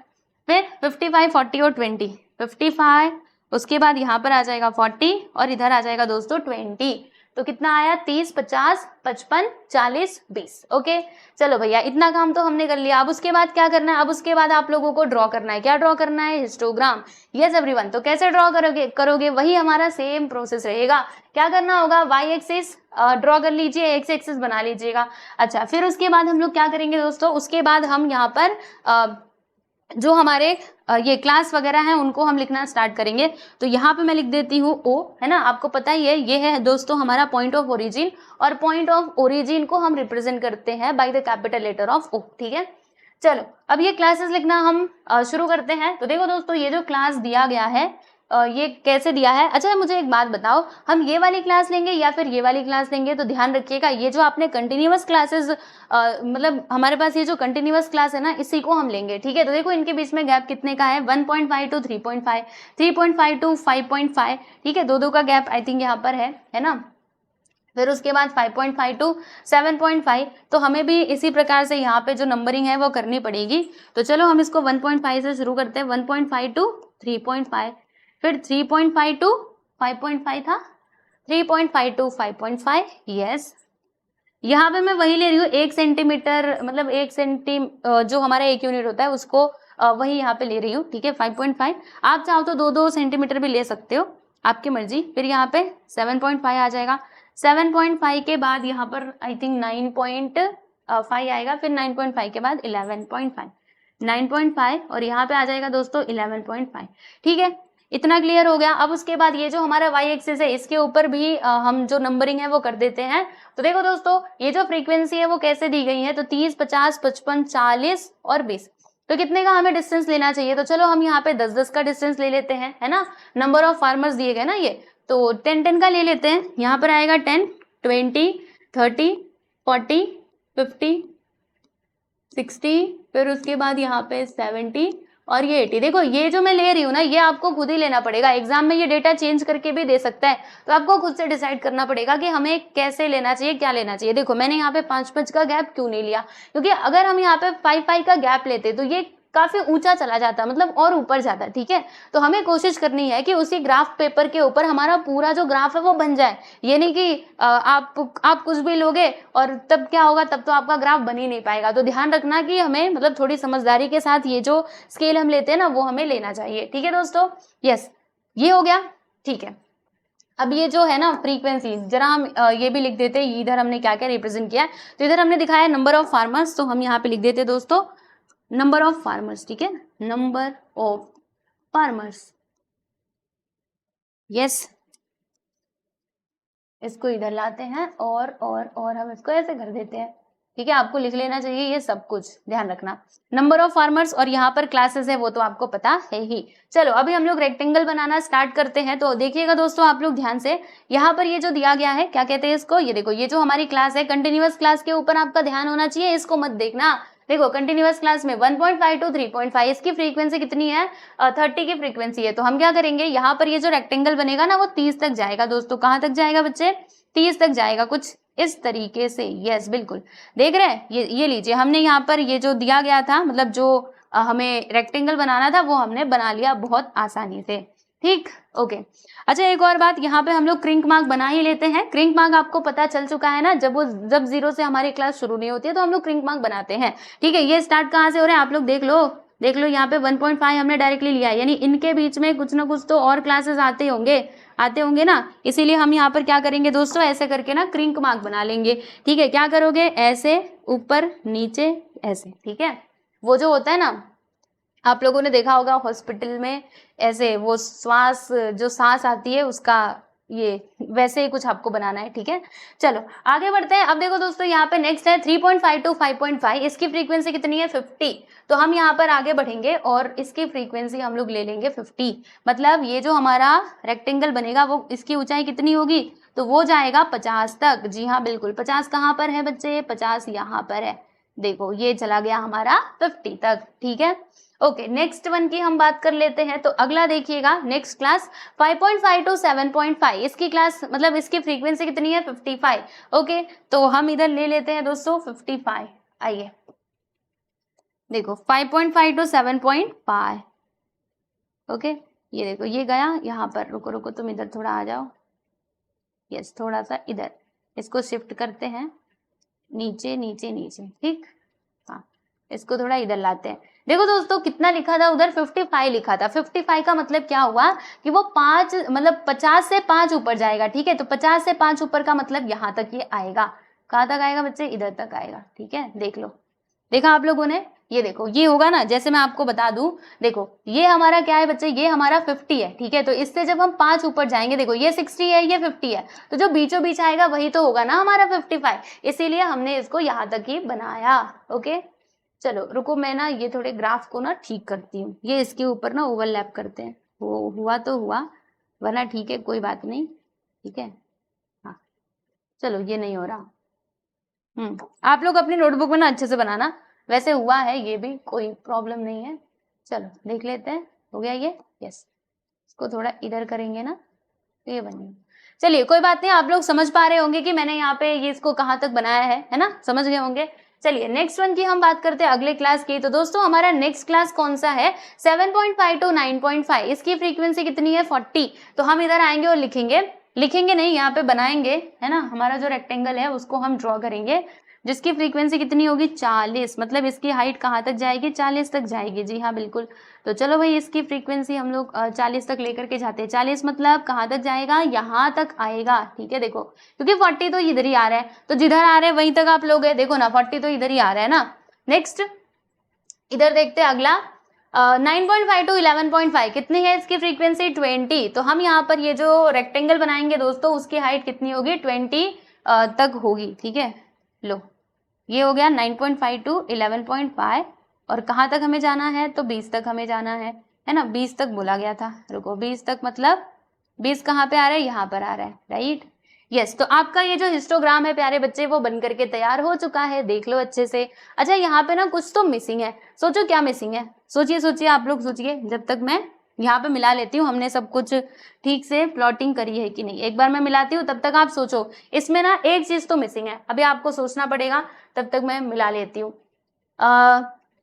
A: फिर 55, 40 और 20, 55, उसके बाद यहाँ पर आ जाएगा 40 और इधर आ जाएगा दोस्तों 20, तो कितना आया 30, 50, 55, 40, 20। ओके, चलो भैया इतना काम तो हमने कर लिया। अब उसके बाद क्या करना है, अब उसके बाद आप लोगों को ड्रॉ करना है। क्या ड्रॉ करना है, हिस्टोग्राम। यस एवरीवन, तो कैसे ड्रॉ करोगे वही हमारा सेम प्रोसेस रहेगा। क्या करना होगा, वाई एक्सिस ड्रॉ कर लीजिए, एक्स एक्सिस बना लीजिएगा। अच्छा, फिर उसके बाद हम लोग क्या करेंगे दोस्तों, उसके बाद हम यहाँ पर जो हमारे ये क्लास वगैरह हैं उनको हम लिखना स्टार्ट करेंगे। तो यहाँ पे मैं लिख देती हूँ ओ, है ना, आपको पता ही है ये है दोस्तों हमारा पॉइंट ऑफ ओरिजिन, और पॉइंट ऑफ ओरिजिन को हम रिप्रेजेंट करते हैं by the capital letter of O. ठीक है, चलो अब ये क्लासेस लिखना हम शुरू करते हैं। तो देखो दोस्तों, ये जो क्लास दिया गया है ये कैसे दिया है। अच्छा, मुझे एक बात बताओ, हम ये वाली क्लास लेंगे या फिर ये वाली क्लास लेंगे। तो ध्यान रखिएगा, ये जो आपने कंटिन्यूअस क्लासेस मतलब हमारे पास ये जो कंटिन्यूअस क्लास है ना, इसी को हम लेंगे। ठीक है, तो देखो इनके बीच में गैप कितने का है, 1.5 टू 3.5, 3.5 टू 5.5। ठीक है, दो का गैप आई थिंक यहाँ पर है ना। फिर उसके बाद 5.5 टू 7.5, तो हमें भी इसी प्रकार से यहाँ पे जो नंबरिंग है वो करनी पड़ेगी। तो चलो हम इसको 1.5 से शुरू करते हैं, 1.5 टू 3.5, फिर 3.5 टू 5.5 था, 3.5 टू 5.5। यस, यहाँ पे मैं वही ले रही हूँ 1 सेंटीमीटर, मतलब 1 सेंटी जो हमारा 1 यूनिट होता है उसको वही यहाँ पे ले रही हूँ। ठीक है, 5.5, आप चाहो तो 2 सेंटीमीटर भी ले सकते हो, आपकी मर्जी। फिर यहाँ पे 7.5 आ जाएगा, 7.5 के बाद यहाँ पर आई थिंक 9.5 आएगा, फिर 9.5 के बाद 11.5, 9.5 और यहाँ पे आ जाएगा दोस्तों 11.5। ठीक है, इतना क्लियर हो गया। अब उसके बाद ये जो हमारा वाई एक्सिस है इसके ऊपर भी हम जो नंबरिंग है वो कर देते हैं। तो देखो दोस्तों, ये जो फ्रीक्वेंसी है वो कैसे दी गई है, तो 30, 50, 55, 40 और 20। तो कितने का हमें डिस्टेंस लेना चाहिए, तो चलो हम यहाँ पे 10-10 का डिस्टेंस ले लेते हैं, है ना। नंबर ऑफ फार्मर्स दिए गए ना ये, तो 10-10 का ले लेते हैं। यहाँ पर आएगा 10, 20, 30, 40, 50, 60, फिर उसके बाद यहाँ पे 70 और ये 80। देखो ये जो मैं ले रही हूँ ना, ये आपको खुद ही लेना पड़ेगा। एग्जाम में ये डेटा चेंज करके भी दे सकता है, तो आपको खुद से डिसाइड करना पड़ेगा कि हमें कैसे लेना चाहिए, क्या लेना चाहिए। देखो मैंने यहाँ पे 5-5 का गैप क्यों नहीं लिया, क्योंकि अगर हम यहाँ पे 5-5 का गैप लेते तो ये काफी ऊंचा चला जाता, मतलब और ऊपर जाता। ठीक है, तो हमें कोशिश करनी है कि उसी ग्राफ पेपर के ऊपर हमारा पूरा जो ग्राफ है वो बन जाए। ये नहीं कि आप कुछ भी लोगे और तब क्या होगा, तब तो आपका ग्राफ बन ही नहीं पाएगा। तो ध्यान रखना कि हमें मतलब थोड़ी समझदारी के साथ ये जो स्केल हम लेते हैं ना वो हमें लेना चाहिए। ठीक है दोस्तों, यस, ये हो गया। ठीक है, अब ये जो है ना फ्रीक्वेंसी, जरा हम ये भी लिख देते हैं, इधर हमने क्या क्या रिप्रेजेंट किया है। तो इधर हमने दिखाया नंबर ऑफ फार्मर्स, तो हम यहाँ पे लिख देते हैं दोस्तों नंबर ऑफ फार्मर्स। ठीक है, नंबर ऑफ फार्मर्स। यस, इसको इधर लाते हैं और हम इसको ऐसे कर देते हैं। ठीक है, आपको लिख लेना चाहिए ये सब कुछ, ध्यान रखना। नंबर ऑफ फार्मर्स और यहाँ पर क्लासेस है वो तो आपको पता है ही। चलो अभी हम लोग रेक्टेंगल बनाना स्टार्ट करते हैं। तो देखिएगा दोस्तों आप लोग ध्यान से, यहाँ पर ये जो दिया गया है क्या कहते हैं इसको, ये देखो ये जो हमारी क्लास है कंटिन्यूअस क्लास के ऊपर आपका ध्यान होना चाहिए, इसको मत देखना। देखो कंटिन्यूअस क्लास में 1.5 टू 3.5 इसकी फ्रीक्वेंसी कितनी है, 30 की फ्रीक्वेंसी है। तो हम क्या करेंगे, यहाँ पर ये जो रेक्टेंगल बनेगा ना वो 30 तक जाएगा दोस्तों। कहाँ तक जाएगा बच्चे, 30 तक जाएगा, कुछ इस तरीके से। यस बिल्कुल, देख रहे हैं, ये लीजिए, हमने यहाँ पर ये जो दिया गया था, मतलब जो हमें रेक्टेंगल बनाना था वो हमने बना लिया बहुत आसानी से। ठीक, ओके। अच्छा एक और बात, यहाँ पे हम लोग क्रिंक मार्क बना ही लेते हैं। क्रिंक मार्क आपको पता चल चुका है ना, जब 0 से हमारी क्लास शुरू नहीं होती है तो हम लोग क्रिंक मार्क बनाते हैं। ठीक है, ये स्टार्ट कहाँ से हो रहे हैं आप लोग देख लो यहाँ पे 1.5 हमने डायरेक्टली लिया है, यानी इनके बीच में कुछ ना कुछ तो और क्लासेस आते होंगे ना, इसीलिए हम यहाँ पर क्या करेंगे दोस्तों, ऐसे करके ना क्रिंक मार्क बना लेंगे। ठीक है, क्या करोगे, ऐसे ऊपर नीचे ऐसे। ठीक है, वो जो होता है ना, आप लोगों ने देखा होगा हॉस्पिटल में ऐसे वो जो सांस आती है उसका, ये वैसे ही कुछ आपको बनाना है। ठीक है, चलो आगे बढ़ते हैं। अब देखो दोस्तों यहाँ पे नेक्स्ट है 3.5 टू 5.5, इसकी फ्रीक्वेंसी कितनी है, 50। तो हम यहाँ पर आगे बढ़ेंगे और इसकी फ्रीक्वेंसी हम लोग ले लेंगे 50। मतलब ये जो हमारा रेक्टेंगल बनेगा वो इसकी ऊंचाई कितनी होगी, तो वो जाएगा 50 तक। जी हाँ बिल्कुल, 50 कहाँ पर है बच्चे, 50 यहाँ पर है। देखो ये चला गया हमारा 50 तक। ठीक है, ओके, नेक्स्ट वन की हम बात कर लेते हैं। तो अगला देखिएगा, नेक्स्ट क्लास 5.5 टू 7.5, इसकी क्लास मतलब इसकी फ्रीक्वेंसी कितनी है, 55। ओके, तो हम इधर ले लेते हैं दोस्तों 55। आइए देखो 5.5 टू 7.5। ओके, ये देखो ये गया यहाँ पर, रुको तुम इधर थोड़ा आ जाओ, यस, थोड़ा सा इधर इसको शिफ्ट करते हैं, नीचे नीचे नीचे, ठीक। हाँ, इसको थोड़ा इधर लाते हैं। देखो दोस्तों कितना लिखा था उधर, 55 लिखा था। 55 का मतलब क्या हुआ कि वो 5 मतलब 50 से 5 ऊपर जाएगा, ठीक है। तो 50 से 5 ऊपर का मतलब यहाँ तक ये आएगा। कहाँ तक आएगा बच्चे? इधर तक आएगा, ठीक है। देख लो, देखा आप लोगों ने? ये देखो, ये होगा ना, जैसे मैं आपको बता दूं, देखो ये हमारा क्या है बच्चे, ये हमारा 50 है, ठीक है। तो इससे जब हम 5 ऊपर जाएंगे, देखो ये 60 है, ये 50 है, तो जो बीचों बीच आएगा वही तो होगा ना हमारा 55, इसीलिए हमने इसको यहाँ तक ही बनाया। ओके, चलो रुको, मैं ना ये थोड़े ग्राफ को ना ठीक करती हूँ, ये इसके ऊपर ना ओवरलैप करते हैं। वो हुआ तो हुआ, वरना ठीक है, कोई बात नहीं, ठीक है। हाँ चलो, ये नहीं हो रहा। आप लोग अपनी नोटबुक में ना अच्छे से बनाना, वैसे हुआ है ये भी, कोई प्रॉब्लम नहीं है। चलो देख लेते हैं, हो गया ये, यस। इसको थोड़ा इधर करेंगे ना, तो ये बन गया। चलिए कोई बात नहीं, आप लोग समझ पा रहे होंगे कि मैंने यहाँ पे ये इसको कहाँ तक बनाया है ना, समझ गए होंगे। चलिए नेक्स्ट वन की हम बात करते हैं अगले क्लास की। तो दोस्तों हमारा नेक्स्ट क्लास कौन सा है? 7.5 to 9.5। इसकी फ्रीक्वेंसी कितनी है? 40। तो हम इधर आएंगे और लिखेंगे नहीं, यहाँ पे बनाएंगे, है ना। हमारा जो रेक्टेंगल है उसको हम ड्रॉ करेंगे, जिसकी फ्रीक्वेंसी कितनी होगी? 40। मतलब इसकी हाइट कहाँ तक जाएगी? 40 तक जाएगी। जी हाँ बिल्कुल। तो चलो भाई, इसकी फ्रीक्वेंसी हम लोग 40 तक लेकर के जाते हैं। 40 मतलब कहाँ तक जाएगा? यहाँ तक आएगा, ठीक है। देखो क्योंकि 40 तो इधर ही आ रहा है, तो जिधर आ रहा है वहीं तक आप लोग है। देखो ना, 40 तो इधर ही आ रहा है ना। नेक्स्ट इधर देखते हैं अगला, 9.5 to 11.5 कितनी है इसकी फ्रीक्वेंसी? 20। तो हम यहाँ पर ये जो रेक्टेंगल बनाएंगे दोस्तों, उसकी हाइट कितनी होगी? 20 तक होगी, ठीक है। लो, ये हो गया 9.5 to 11.5। और कहाँ तक हमें जाना है? तो 20 तक हमें जाना है ना। 20 तक बोला गया था, रुको, 20 तक मतलब 20 कहाँ पे आ रहा है? यहाँ पर आ रहा है, राइट। यस, तो आपका ये जो हिस्टोग्राम है प्यारे बच्चे, वो बन करके तैयार हो चुका है, देख लो अच्छे से। अच्छा, यहाँ पे ना कुछ तो मिसिंग है, सोचो क्या मिसिंग है? सोचिए आप लोग सोचिए, जब तक मैं यहाँ पे मिला लेती हूँ, हमने सब कुछ ठीक से प्लॉटिंग करी है कि नहीं, एक बार मैं मिलाती हूँ, तब तक आप सोचो। इसमें ना एक चीज तो मिसिंग है, अभी आपको सोचना पड़ेगा, तब तक मैं मिला लेती हूँ।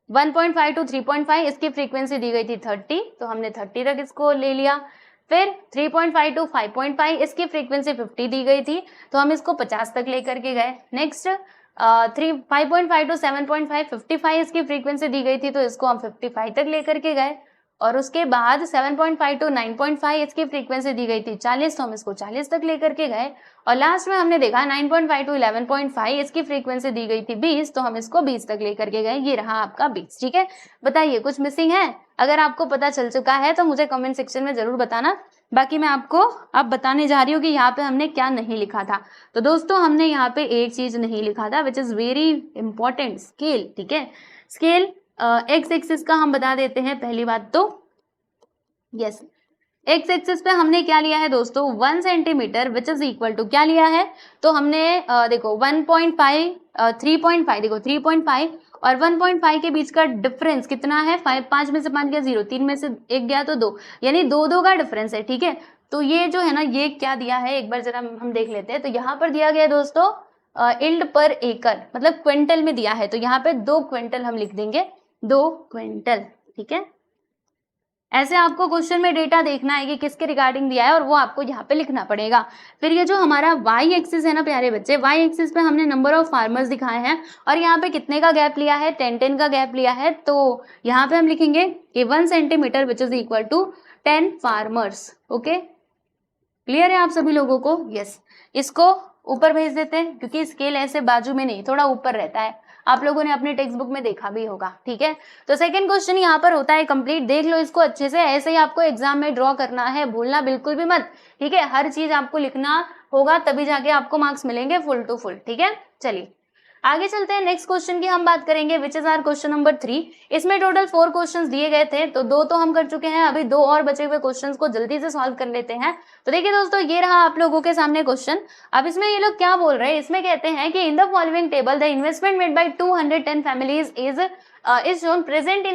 A: 1.5 to 3.5 इसकी फ्रीक्वेंसी दी गई थी 30, तो हमने 30 तक इसको ले लिया। फिर 3.5 to 5.5 इसकी फ्रीक्वेंसी 50 दी गई थी, तो हम इसको 50 तक लेकर के गए। नेक्स्ट 5.5 to 7.5 55 इसकी फ्रीक्वेंसी दी गई थी, तो इसको हम 55 तक लेकर के गए। और उसके बाद 7.5 to 9.5 इसकी फ्रीक्वेंसी दी गई थी 40, तो हम इसको 40 तक लेकर के गए। और लास्ट में हमने देखा 9.5 to 11.5 इसकी फ्रीक्वेंसी दी गई थी 20, तो हम इसको 20 तक लेकर के गए। ये रहा आपका 20, ठीक है। बताइए कुछ मिसिंग है? अगर आपको पता चल चुका है तो मुझे कमेंट सेक्शन में जरूर बताना। बाकी मैं आपको अब बताने जा रही हूँ कि यहाँ पे हमने क्या नहीं लिखा था। तो दोस्तों हमने यहाँ पे एक चीज नहीं लिखा था, which is very important, scale, ठीक है। स्केल एक्स एक्सिस का हम बता देते हैं पहली बात तो। यस, एक्स एक्सिस पे हमने क्या लिया है दोस्तों? 1 centimetre which is equal to क्या लिया है? तो हमने देखो 1.5 3.5, देखो 3.5 और 1.5 के बीच का डिफरेंस कितना है? 5 में से 5 गया 0, 3 में से 1 गया तो 2, यानी 2 का डिफरेंस है, ठीक है। तो ये जो है ना, ये क्या दिया है एक बार जरा हम देख लेते हैं। तो यहाँ पर दिया गया है दोस्तों इल्ड पर एकड़, मतलब क्विंटल में दिया है, तो यहाँ पे 2 क्विंटल हम लिख देंगे, 2 क्विंटल, ठीक है। ऐसे आपको क्वेश्चन में डेटा देखना है कि किसके रिगार्डिंग दिया है, और वो आपको यहाँ पे लिखना पड़ेगा। फिर ये जो हमारा वाई एक्सिस है ना प्यारे बच्चे, वाई एक्सिस पे हमने नंबर ऑफ फार्मर्स दिखाए हैं, और यहाँ पे कितने का गैप लिया है? 10 का गैप लिया है। तो यहाँ पे हम लिखेंगे कि 1 centimetre which is equal to 10 farmers. Okay, clear है आप सभी लोगों को? यस, इसको ऊपर भेज देते हैं, क्योंकि स्केल ऐसे बाजू में नहीं, थोड़ा ऊपर रहता है, आप लोगों ने अपने टेक्स्ट बुक में देखा भी होगा, ठीक है। तो सेकंड क्वेश्चन यहाँ पर होता है कंप्लीट, देख लो इसको अच्छे से, ऐसे ही आपको एग्जाम में ड्रॉ करना है, भूलना बिल्कुल भी मत, ठीक है। हर चीज आपको लिखना होगा, तभी जाके आपको मार्क्स मिलेंगे फुल टू फुल, ठीक है। चलिए आगे चलते हैं, नेक्स्ट क्वेश्चन की हम बात करेंगे, which is our question number 3। इसमें टोटल 4 क्वेश्चंस दिए गए थे, तो 2 तो हम कर चुके हैं, अभी 2 और बचे हुए क्वेश्चंस को जल्दी से सॉल्व कर लेते हैं। तो देखिए दोस्तों, ये रहा आप लोगों के सामने क्वेश्चन। अब इसमें ये लोग क्या बोल रहे हैं, इसमें कहते हैं कि in the following table the investment made by 210 families is shown present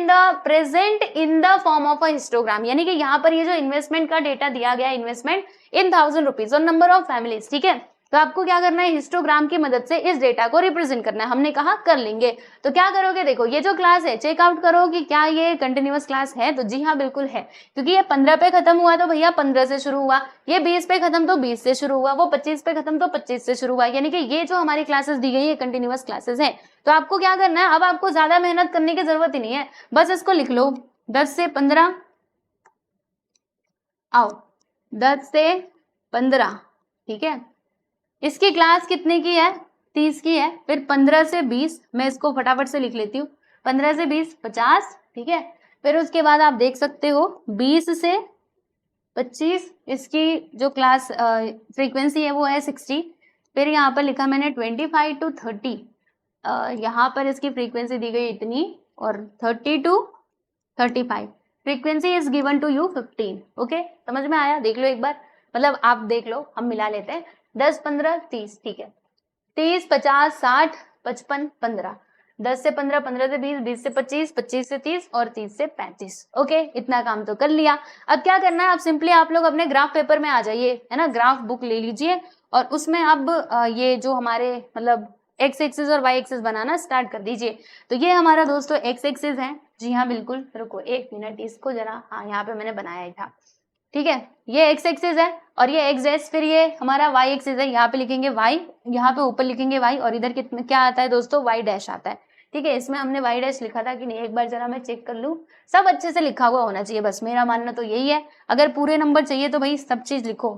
A: in the form of a histogram, यानी कि यहाँ पर ये जो इन्वेस्टमेंट का डेटा दिया गया है, इन्वेस्टमेंट इन 1000 रुपीज और नंबर ऑफ फैमिलीज, ठीक है। तो आपको क्या करना है, हिस्टोग्राम की मदद से इस डेटा को रिप्रेजेंट करना है। हमने कहा कर लेंगे। तो क्या करोगे, देखो ये जो क्लास है चेकआउट करो कि क्या ये कंटिन्यूअस क्लास है, तो जी हाँ बिल्कुल है, क्योंकि ये 15 पे खत्म हुआ तो भैया 15 से शुरू हुआ, ये 20 पे खत्म तो 20 से शुरू हुआ, वो 25 पे खत्म तो 25 से शुरू हुआ, यानी कि ये जो हमारी क्लासेस दी गई है कंटिन्यूअस क्लासेस है। तो आपको क्या करना है, अब आपको ज्यादा मेहनत करने की जरूरत ही नहीं है, बस इसको लिख लो 10 से 15, आओ 10 से 15, ठीक है। इसकी क्लास कितने की है, 30 की है। फिर 15 से 20, मैं इसको फटाफट से लिख लेती हूँ, 15 से 20 50, ठीक है। फिर उसके बाद आप देख सकते हो 20 से 25, इसकी जो क्लास फ्रीक्वेंसी है वो है 60। फिर यहाँ पर लिखा मैंने 25 to 30, यहाँ पर इसकी फ्रीक्वेंसी दी गई इतनी, और 30 to 35 frequency is given to you 15। Okay, समझ में आया, देख लो एक बार, मतलब आप देख लो, हम मिला लेते हैं 10 15 30, ठीक है। 30 50 60 55 15, 10 से 15, 15 से 20, 20 से 25, 25 से 30 और 30 से 35। ओके, इतना काम तो कर लिया। अब क्या करना है, अब सिंपली आप लोग अपने ग्राफ पेपर में आ जाइए, है ना, ग्राफ बुक ले लीजिए और उसमें अब ये जो हमारे मतलब एक्स एक्सिस और वाई एक्सिस बनाना स्टार्ट कर दीजिए। तो ये हमारा दोस्तों एक्स एक्सिस है, जी हाँ बिल्कुल, रुको एक मिनट, इसको जरा, हाँ यहाँ पे मैंने बनाया ही था, ठीक है। ये एक्स एक्सिस है और ये एक्स डैश, फिर ये हमारा वाई एक्सिस है, यहाँ पे लिखेंगे वाई, यहाँ पे ऊपर लिखेंगे वाई, और इधर कितना क्या आता है दोस्तों, वाई डैश आता है, ठीक है। इसमें हमने वाई डैश लिखा था कि नहीं, एक बार जरा मैं चेक कर लूँ, सब अच्छे से लिखा हुआ होना चाहिए, बस मेरा मानना तो यही है। अगर पूरे नंबर चाहिए तो भाई सब चीज लिखो,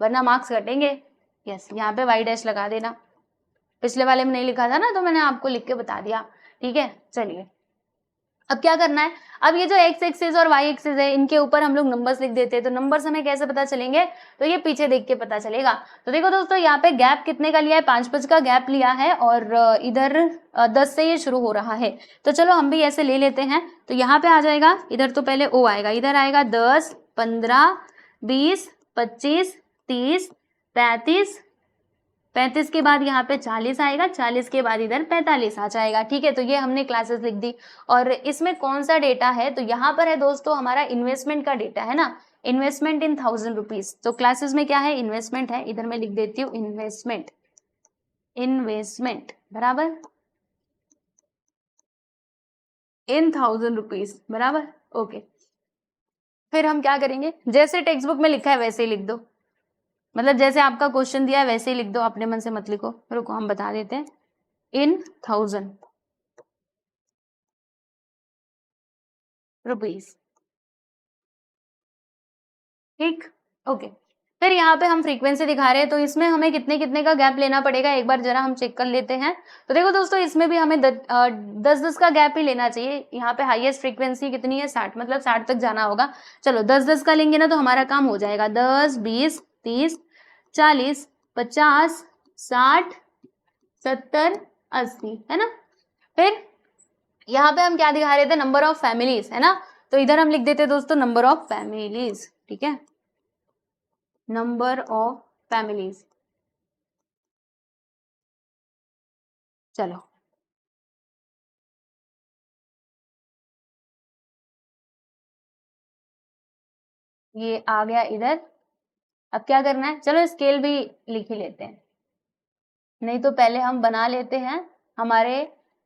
A: वरना मार्क्स घटेंगे। यस, यहाँ पे वाई डैश लगा देना, पिछले वाले में नहीं लिखा था ना, तो मैंने आपको लिख के बता दिया, ठीक है। चलिए अब क्या करना है, अब ये जो एक्स एक्सिस और वाई एक्सिस है इनके ऊपर हम लोग नंबर्स लिख देते हैं। तो नंबर्स हमें कैसे पता चलेंगे, तो ये पीछे देख के पता चलेगा। तो देखो दोस्तों, यहाँ पे गैप कितने का लिया है, 5 का गैप लिया है, और इधर 10 से ये शुरू हो रहा है। तो चलो हम भी ऐसे ले लेते हैं। तो यहाँ पे आ जाएगा, इधर तो पहले ओ आएगा, इधर आएगा 10 15 20 25 30 35, 35 के बाद यहाँ पे 40 आएगा, 40 के बाद इधर 45 आ जाएगा, ठीक है। तो ये हमने क्लासेस लिख दी। और इसमें कौन सा डेटा है, तो यहाँ पर है दोस्तों हमारा इन्वेस्टमेंट का डेटा, है ना, इन्वेस्टमेंट इन 1000 रुपीज। तो क्लासेस में क्या है, इन्वेस्टमेंट है, इधर मैं लिख देती हूँ इन्वेस्टमेंट, इन्वेस्टमेंट बराबर इन 1000 रुपीज बराबर, ओके। फिर हम क्या करेंगे, जैसे टेक्स्ट बुक में लिखा है वैसे ही लिख दो, मतलब जैसे आपका क्वेश्चन दिया है वैसे ही लिख दो, अपने मन से मत लिखो, रुको हम बता देते हैं, इन 1000 रुपीज, ठीक, ओके। फिर यहाँ पे हम फ्रीक्वेंसी दिखा रहे हैं, तो इसमें हमें कितने कितने का गैप लेना पड़ेगा, एक बार जरा हम चेक कर लेते हैं। तो देखो दोस्तों, इसमें भी हमें 10-10 का गैप ही लेना चाहिए। यहाँ पे हाईएस्ट फ्रीक्वेंसी कितनी है, 60, मतलब 60 तक जाना होगा। चलो 10-10 का लेंगे ना तो हमारा काम हो जाएगा, 10 20 30 40 50 60 70 80, है ना। फिर यहाँ पे हम क्या दिखा रहे थे, नंबर ऑफ फैमिलीज, है ना। तो इधर हम लिख देते दोस्तों नंबर ऑफ फैमिलीज, ठीक है, नंबर ऑफ फैमिलीज। चलो ये आ गया इधर। अब क्या करना है, चलो स्केल भी लिख ही लेते हैं, नहीं तो पहले हम बना लेते हैं हमारे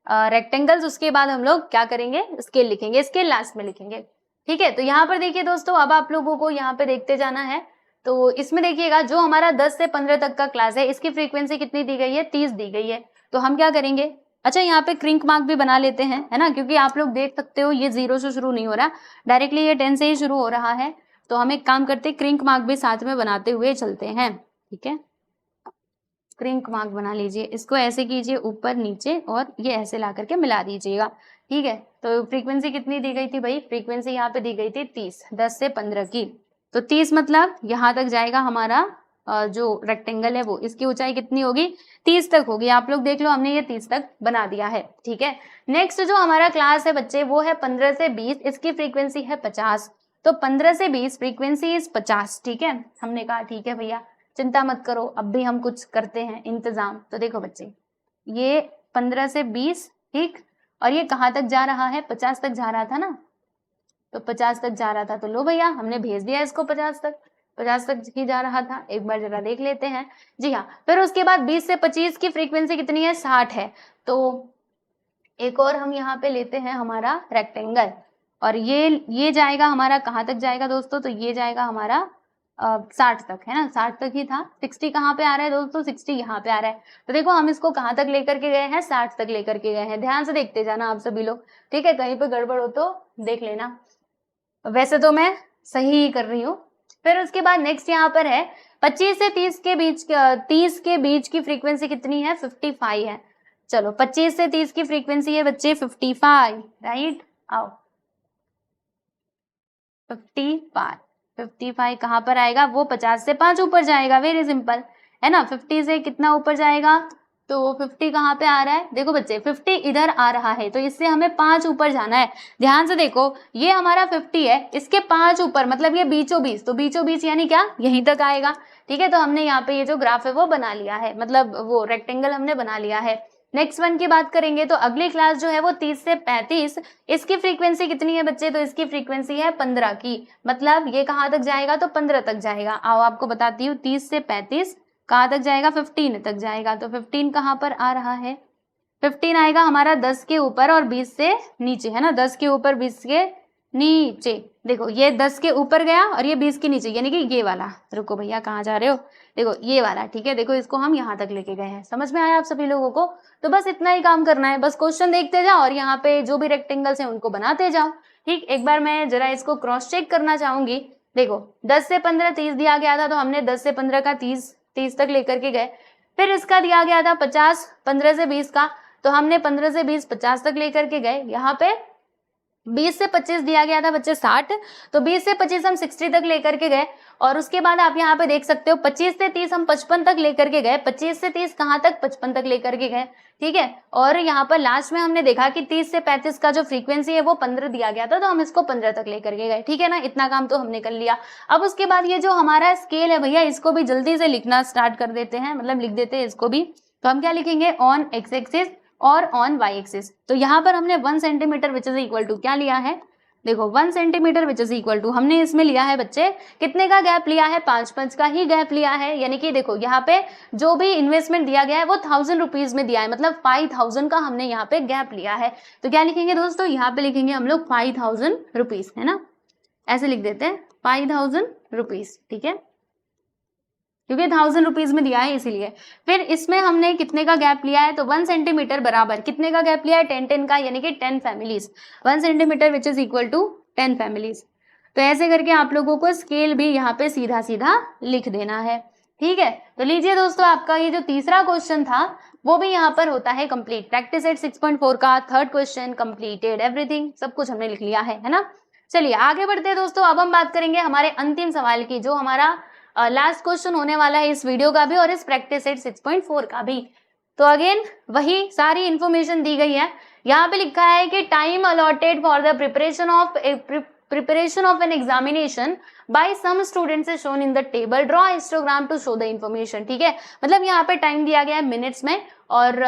A: रेक्टेंगल्स, उसके बाद हम लोग क्या करेंगे, स्केल लिखेंगे, स्केल लास्ट में लिखेंगे, ठीक है। तो यहाँ पर देखिए दोस्तों, अब आप लोगों को यहाँ पे देखते जाना है। तो इसमें देखिएगा, जो हमारा 10 से 15 तक का क्लास है, इसकी फ्रीक्वेंसी कितनी दी गई है, 30 दी गई है। तो हम क्या करेंगे, अच्छा यहाँ पे क्रिंक मार्क भी बना लेते हैं, है ना, क्योंकि आप लोग देख सकते हो ये 0 से शुरू नहीं हो रहा, डायरेक्टली ये 10 से ही शुरू हो रहा है। तो हम एक काम करते हैं, क्रिंक मार्क भी साथ में बनाते हुए चलते हैं, ठीक है। क्रिंक मार्क बना लीजिए, इसको ऐसे कीजिए ऊपर नीचे, और ये ऐसे ला करके मिला दीजिएगा, ठीक है। तो फ्रीक्वेंसी कितनी दी गई थी भाई, फ्रीक्वेंसी यहाँ पे दी गई थी 30, 10 से 15 की। तो 30 मतलब यहाँ तक जाएगा हमारा जो रेक्टेंगल है वो, इसकी ऊंचाई कितनी होगी, 30 तक होगी। आप लोग देख लो, हमने ये 30 तक बना दिया है, ठीक है। नेक्स्ट जो हमारा क्लास है बच्चे, वो है 15 से 20, इसकी फ्रीक्वेंसी है 50। तो 15 से 20 फ्रीक्वेंसी इज 50, ठीक है। हमने कहा ठीक है भैया, चिंता मत करो, अब भी हम कुछ करते हैं इंतजाम। तो देखो बच्चे, ये 15 से 20, ठीक, और ये कहाँ तक जा रहा है, 50 तक जा रहा था ना, तो 50 तक जा रहा था, तो लो भैया हमने भेज दिया इसको 50 तक। 50 तक ही जा रहा था, एक बार जरा देख लेते हैं। जी हाँ, फिर उसके बाद 20 से 25 की फ्रीक्वेंसी कितनी है, 60 है। तो एक और हम यहाँ पे लेते हैं हमारा रेक्टेंगल, और ये जाएगा हमारा कहाँ तक जाएगा दोस्तों, तो ये जाएगा हमारा 60 तक, है ना, 60 तक ही था। 60 कहाँ पे आ रहा है दोस्तों, 60 यहाँ पे आ रहा है। तो देखो हम इसको कहाँ तक लेकर के गए हैं, 60 तक लेकर के गए हैं। ध्यान से देखते जाना आप सभी लोग, ठीक है, कहीं पे गड़बड़ हो तो देख लेना। वैसे तो मैं सही ही कर रही हूँ। फिर उसके बाद नेक्स्ट यहाँ पर है 25 से 30 के बीच, 30 के बीच की फ्रीक्वेंसी कितनी है, 55 है। चलो 25 से 30 की फ्रीक्वेंसी है बच्चे 55, राइट। आओ 55 कहाँ पर आएगा, वो 50 से 5 ऊपर जाएगा, वेरी सिंपल, है ना। 50 से कितना ऊपर जाएगा, तो 50 कहाँ पे आ रहा है, देखो बच्चे 50 इधर आ रहा है, तो इससे हमें 5 ऊपर जाना है। ध्यान से देखो, ये हमारा 50 है, इसके 5 ऊपर, मतलब ये बीचों बीच, तो बीचों बीच यानी क्या, यहीं तक आएगा, ठीक है। तो हमने यहाँ पे ये जो ग्राफ है वो बना लिया है, मतलब वो रेक्टेंगल हमने बना लिया है। नेक्स्ट वन की बात करेंगे तो अगली क्लास जो है वो 30 से 35, इसकी फ्रीक्वेंसी कितनी है बच्चे, तो इसकी फ्रीक्वेंसी है 15 की, मतलब ये कहाँ तक जाएगा, तो 15 तक जाएगा। आओ आपको बताती हूँ, 30 से 35 कहाँ तक जाएगा, 15 तक जाएगा। तो 15 कहाँ पर आ रहा है, 15 आएगा हमारा 10 के ऊपर और 20 से नीचे, है ना, 10 के ऊपर 20 के नीचे। देखो ये 10 के ऊपर गया और ये 20 के नीचे, यानी कि ये वाला, रुको भैया कहाँ जा रहे हो, देखो ये वाला, ठीक है। देखो इसको हम यहाँ तक लेके गए हैं, समझ में आया आप सभी लोगों को। तो बस इतना ही काम करना है, बस क्वेश्चन देखते जाओ और यहाँ पे जो भी रेक्टेंगल्स हैं उनको बनाते जाओ, ठीक। एक बार मैं जरा इसको क्रॉस चेक करना चाहूंगी। देखो 10 से 15 30 दिया गया था, तो हमने 10 से 15 का 30 तक लेकर के गए। फिर इसका दिया गया था 50, 15 से 20 का, तो हमने 15 से 20 50 तक लेकर के गए। यहाँ पे 20 से 25 दिया गया था बच्चे 60, तो 20 से 25 हम 60 तक लेकर के गए। और उसके बाद आप यहाँ पे देख सकते हो 25 से 30 हम 55 तक लेकर के गए, 25 से 30 कहाँ तक, 55 तक लेकर के गए, ठीक है। और यहाँ पर लास्ट में हमने देखा कि 30 से 35 का जो फ्रीक्वेंसी है वो 15 दिया गया था, तो हम इसको 15 तक लेकर के गए, ठीक है ना। इतना काम तो हमने कर लिया। अब उसके बाद ये जो हमारा स्केल है भैया, इसको भी जल्दी से लिखना स्टार्ट कर देते हैं, मतलब लिख देते हैं इसको भी। तो हम क्या लिखेंगे, ऑन एक्स एक्सिस और ऑन वाई एक्सिस। तो यहाँ पर हमने 1 centimetre which is equal to क्या लिया है, देखो 1 centimetre which is equal to, हमने इसमें लिया है बच्चे कितने का गैप लिया है, 5 का ही गैप लिया है। यानी कि देखो यहाँ पे जो भी इन्वेस्टमेंट दिया गया है वो 1000 रुपीज में दिया है, मतलब 5000 का हमने यहाँ पे गैप लिया है। तो क्या लिखेंगे दोस्तों, यहाँ पे लिखेंगे हम लोग 5000 रुपीज, है ना, ऐसे लिख देते हैं 5000 रुपीज, ठीक है, क्योंकि 1000 रुपीज में दिया है इसीलिए। फिर इसमें हमने कितने का गैप लिया है, तो 1 सेंटीमीटर बराबर कितने का गैप लिया है, 10 का, यानी कि 10 families, 1 centimetre which is equal to 10 families. तो ऐसे करके आप लोगों को स्केल भी यहाँ पे सीधा सीधा लिख देना है, ठीक है। तो लीजिए दोस्तों, आपका ये जो तीसरा क्वेश्चन था वो भी यहाँ पर होता है कंप्लीट। प्रैक्टिस सेट 6.4 का थर्ड क्वेश्चन कंप्लीटेड, एवरीथिंग, सब कुछ हमने लिख लिया है ना। चलिए आगे बढ़ते हैं दोस्तों। अब हम बात करेंगे हमारे अंतिम सवाल की, जो हमारा लास्ट क्वेश्चन होने वाला है इस वीडियो का भी और इस प्रैक्टिस सेट 6.4 का भी। तो अगेन वही सारी इंफॉर्मेशन दी गई है। यहाँ पे लिखा है कि time allotted for the preparation of an examination by some students is shown in the table, draw histogram to show the information, ठीक है। मतलब यहाँ पे टाइम दिया गया है मिनट्स में, और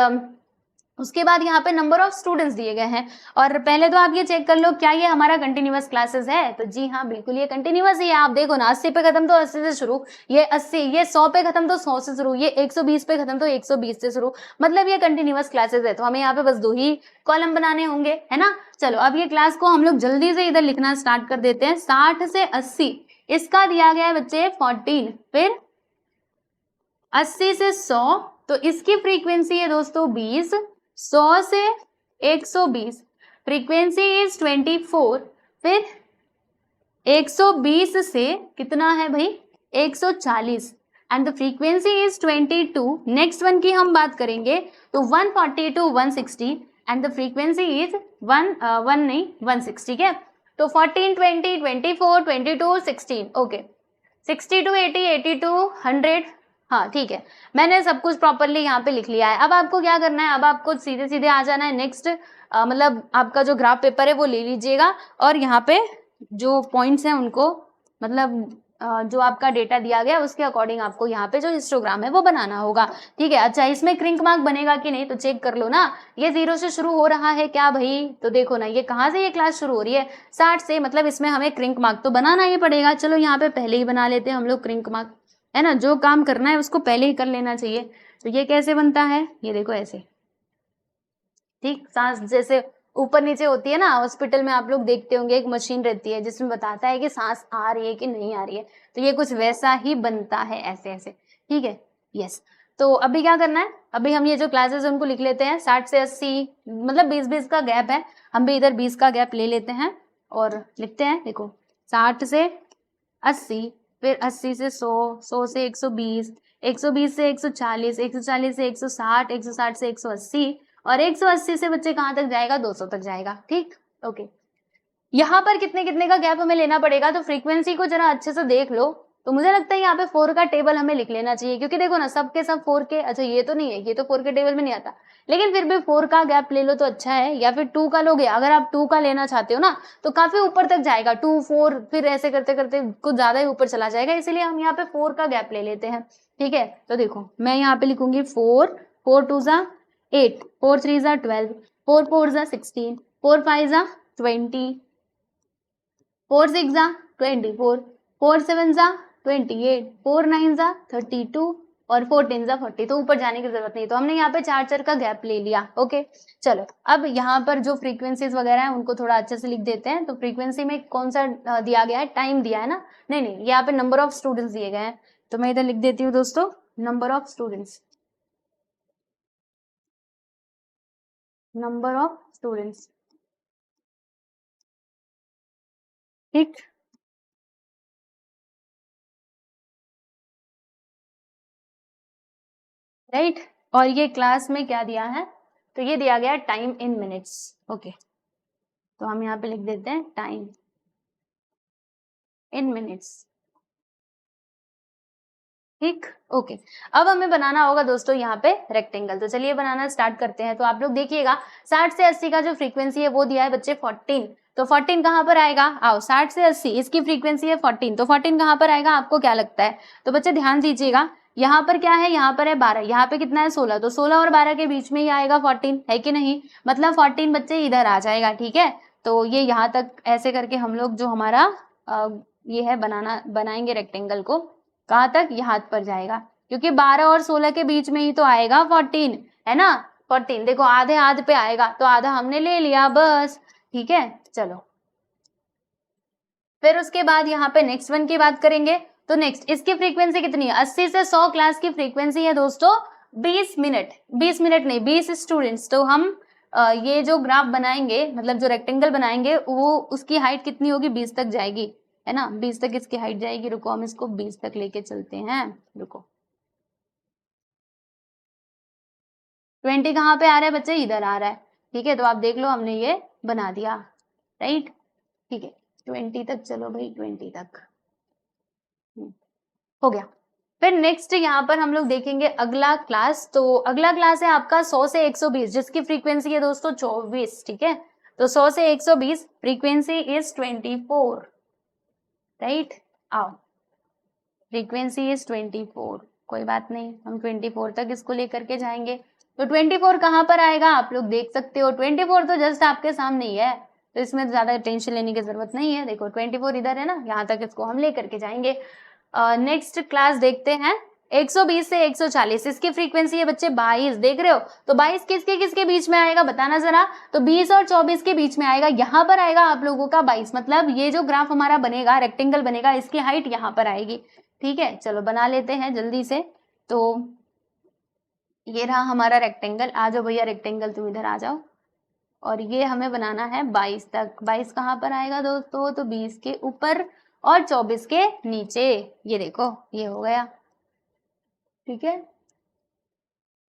A: उसके बाद यहाँ पे नंबर ऑफ स्टूडेंट्स दिए गए हैं। और पहले तो आप ये चेक कर लो, क्या ये हमारा कंटिन्यूअस क्लासेस है, तो जी हाँ बिल्कुल ये कंटिन्यूअस ही है। आप देखो ना, 80 पे खत्म तो 80 से शुरू, ये 80, ये 100 पे खत्म तो 100 से शुरू, ये 120 पे खत्म तो 120 से शुरू, मतलब ये कंटिन्यूअस क्लासेस है। तो हमें यहाँ पे बस 2 ही कॉलम बनाने होंगे, है ना। चलो अब ये क्लास को हम लोग जल्दी से इधर लिखना स्टार्ट कर देते हैं। 60 से 80 इसका दिया गया है बच्चे 14, फिर 80 से 100 तो इसकी फ्रीक्वेंसी है दोस्तों 20, 100 से 120 फ्रीक्वेंसी इज 24, फिर 120 से कितना है भाई 140 and the frequency is 22। Next one की हम बात करेंगे तो 140 to 160 and the frequency is 160, ठीक है। तो 14, 20, 24, 22, 16, ओके, 60 टू 80, 80 टू 100, हाँ ठीक है, मैंने सब कुछ प्रॉपरली यहाँ पे लिख लिया है। अब आपको क्या करना है, अब आपको सीधे सीधे आ जाना है नेक्स्ट, मतलब आपका जो ग्राफ पेपर है वो ले लीजिएगा और यहाँ पे जो पॉइंट्स हैं उनको मतलब जो आपका डेटा दिया गया उसके अकॉर्डिंग आपको यहाँ पे जो हिस्टोग्राम है वो बनाना होगा। ठीक है, अच्छा इसमें क्रिंक मार्क बनेगा कि नहीं तो चेक कर लो ना। ये 0 से शुरू हो रहा है क्या भाई, तो देखो ना ये कहाँ से ये क्लास शुरू हो रही है 60 से, मतलब इसमें हमें क्रिंक मार्क तो बनाना ही पड़ेगा। चलो यहाँ पे पहले ही बना लेते हैं हम लोग क्रिंक मार्क, है ना, जो काम करना है उसको पहले ही कर लेना चाहिए। तो ये कैसे बनता है, ये देखो ऐसे, ठीक, सांस जैसे ऊपर नीचे होती है ना, हॉस्पिटल में आप लोग देखते होंगे एक मशीन रहती है जिसमें बताता है कि सांस आ रही है कि नहीं आ रही है, तो ये कुछ वैसा ही बनता है ऐसे ऐसे। ठीक है, यस। तो अभी क्या करना है, अभी हम ये जो क्लासेस है उनको लिख लेते हैं 60 से 80, मतलब 20-20 का गैप है, हम भी इधर 20 का गैप ले लेते हैं और लिखते हैं। देखो 60 से 80, फिर 80 से 100, 100 से 120, 120 से 140, 140 से 160, 160 से 180 और 180 से बच्चे कहाँ तक जाएगा, 200 तक जाएगा। ठीक, ओके। यहाँ पर कितने कितने का गैप हमें लेना पड़ेगा, तो फ्रीक्वेंसी को जरा अच्छे से देख लो। तो मुझे लगता है यहाँ पे 4 का टेबल हमें लिख लेना चाहिए, क्योंकि देखो ना सबके सब 4 के, अच्छा ये तो नहीं है, ये तो 4 के टेबल में नहीं आता, लेकिन फिर भी 4 का गैप ले लो तो अच्छा है, या फिर 2 का लोगे। अगर आप 2 का लेना चाहते हो ना तो काफी ऊपर तक जाएगा, 2 4 फिर ऐसे करते करते कुछ ज्यादा ही ऊपर चला जाएगा, इसीलिए हम यहाँ पे 4 का गैप ले लेते हैं। ठीक है, तो देखो मैं यहाँ पे लिखूंगी 4, 4 2 जा 8, 4 3 जा 12, 4 4 जा 16, 4 5 जा 20, 4 6 जा 24, 4 7 जा 28, 4 9 जा 32 और 4 10 जा 40। तो ऊपर जाने की जरूरत नहीं, तो हमने यहाँ पे 4 का गैप ले लिया। ओके, चलो अब यहाँ पर जो फ्रीक्वेंसीज वगैरह है उनको थोड़ा अच्छे से लिख देते हैं। तो फ्रीक्वेंसी में कौन सा दिया गया है, टाइम दिया है ना, नहीं नहीं, यहाँ पे नंबर ऑफ स्टूडेंट्स दिए गए हैं, तो मैं इधर लिख देती हूँ दोस्तों number of students, number of students. ठीक, राइट, और ये क्लास में क्या दिया है, तो ये दिया गया टाइम इन मिनट्स। ओके, तो हम यहाँ पे लिख देते हैं टाइम इन मिनट्स। ठीक, ओके। अब हमें बनाना होगा दोस्तों यहाँ पे रेक्टेंगल, तो चलिए बनाना स्टार्ट करते हैं। तो आप लोग देखिएगा 60 से 80 का जो फ्रीक्वेंसी है वो दिया है बच्चे 14, तो 14 कहाँ पर आएगा, आओ 60 से 80 इसकी फ्रीक्वेंसी है 14, तो 14 कहाँ पर आएगा आपको क्या लगता है, तो बच्चे ध्यान दीजिएगा, यहाँ पर क्या है, यहाँ पर है 12, यहाँ पे कितना है 16, तो 16 और 12 के बीच में ही आएगा 14, है कि नहीं, मतलब 14 बच्चे इधर आ जाएगा। ठीक है, तो ये यहाँ तक ऐसे करके हम लोग जो हमारा ये है बनाएंगे रेक्टेंगल को, कहाँ तक, यहाँ पर जाएगा, क्योंकि 12 और 16 के बीच में ही तो आएगा 14, है ना, 14 देखो आधे आधे पे आएगा, तो आधा हमने ले लिया बस। ठीक है, चलो फिर उसके बाद यहाँ पे नेक्स्ट वन की बात करेंगे। तो नेक्स्ट इसकी फ्रीक्वेंसी कितनी है, 80 से 100 क्लास की फ्रीक्वेंसी है दोस्तों 20 मिनट, 20 मिनट नहीं 20 स्टूडेंट्स। तो हम ये जो ग्राफ बनाएंगे, मतलब जो रेक्टेंगल बनाएंगे, वो उसकी हाइट कितनी होगी, 20 तक जाएगी, है ना, 20 तक इसकी हाइट जाएगी। रुको हम इसको 20 तक लेके चलते हैं, रुको 20 कहाँ पे आ रहा है बच्चे, इधर आ रहा है। ठीक है, तो आप देख लो हमने ये बना दिया, राइट। ठीक है, 20 तक चलो भाई, 20 तक हो गया। फिर नेक्स्ट यहाँ पर हम लोग देखेंगे अगला क्लास। तो अगला क्लास है आपका 100 से 120 जिसकी फ्रीक्वेंसी है दोस्तों 24। ठीक है, तो 100 से 120 फ्रीक्वेंसी इज 24, राइट, आओ फ्रीक्वेंसी इज 24, कोई बात नहीं, हम 24 तक इसको लेकर के जाएंगे। तो 24 कहाँ पर आएगा आप लोग देख सकते हो, 24 तो जस्ट आपके सामने ही है, तो इसमें ज्यादा टेंशन लेने की जरूरत नहीं है। देखो 24 इधर है ना, यहाँ तक इसको हम लेकर के जाएंगे। नेक्स्ट क्लास देखते हैं 120 से 140, इसकी फ्रीक्वेंसी है बच्चे 22, देख रहे हो, तो 22 किसके किसके बीच में आएगा बताना जरा, तो 20 और 24 के बीच में आएगा, यहाँ पर आएगा आप लोगों का 22, मतलब ये जो ग्राफ हमारा बनेगा, रेक्टेंगल बनेगा, इसकी हाइट यहाँ पर आएगी। ठीक है, चलो बना लेते हैं जल्दी से। तो ये रहा हमारा रेक्टेंगल, आ जाओ भैया रेक्टेंगल तुम इधर आ जाओ, और ये हमें बनाना है 22 तक। 22 कहाँ पर आएगा दोस्तों, तो 20 के ऊपर और 24 के नीचे, ये देखो ये हो गया। ठीक है,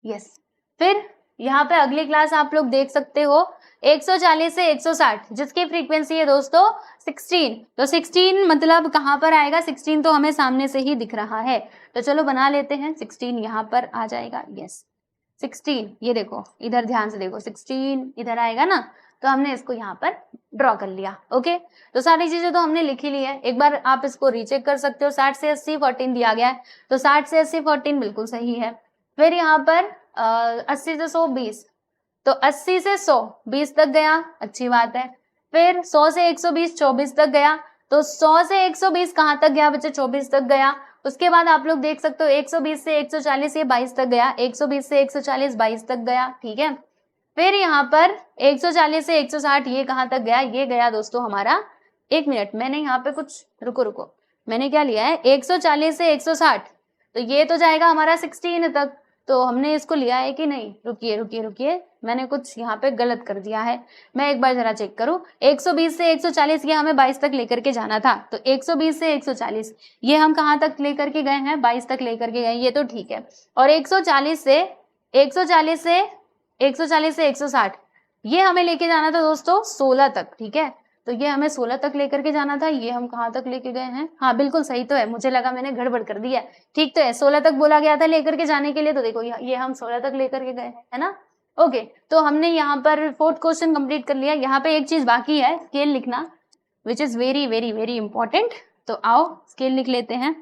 A: यस। फिर यहाँ पे अगली क्लास आप लोग देख सकते हो 140 से 160 जिसकी फ्रीक्वेंसी है दोस्तों 16, तो 16 मतलब कहाँ पर आएगा, 16 तो हमें सामने से ही दिख रहा है, तो चलो बना लेते हैं, 16 यहाँ पर आ जाएगा, यस 16, ये देखो इधर ध्यान से देखो 16 इधर आएगा ना, तो हमने इसको यहाँ पर ड्रॉ कर लिया। ओके, तो सारी चीजें तो हमने लिखी ली है, एक बार आप इसको रीचेक कर सकते हो। 60 से 80 14 दिया गया है, तो 60 से 80 14 बिल्कुल सही है। फिर यहाँ पर 80 से 100 20, तो 80 से 100 20 तक गया, अच्छी बात है। फिर 100 से 120 24 तक गया, तो 100 से 120 कहाँ तक गया बच्चे? 24 तक गया। उसके बाद आप लोग देख सकते हो 120 से 140 ये 22 तक गया, 120 से 140 22 तक गया, ठीक है। फिर यहाँ पर 140 से 160 ये कहाँ तक गया? ये गया दोस्तों हमारा, एक मिनट मैंने यहाँ पे कुछ, रुको मैंने क्या लिया है, 140 से 160, तो ये तो जाएगा हमारा 16 तक, तो हमने इसको लिया है कि नहीं? रुकिए मैंने कुछ यहाँ पे गलत कर दिया है, मैं एक बार जरा चेक करूं। 120 से 140 ये हमें 22 तक लेकर के जाना था, तो 120 से 140 ये हम कहाँ तक लेकर के गए हैं? 22 तक लेकर के गए, ये तो ठीक है। और 140 से 160 ये हमें लेके जाना था दोस्तों 16 तक, ठीक है। तो ये हमें 16 तक लेकर के जाना था, ये हम कहाँ तक लेके गए हैं? हाँ बिल्कुल सही तो है, मुझे लगा मैंने गड़बड़ कर दिया, ठीक तो है। 16 तक बोला गया था लेकर के जाने के लिए, तो देखो ये हम 16 तक लेकर के गए हैं, है ना। ओके, तो हमने यहाँ पर 4th क्वेश्चन कंप्लीट कर लिया। यहाँ पे एक चीज बाकी है, स्केल लिखना, which is very very very important. तो आओ स्केल लिख लेते हैं।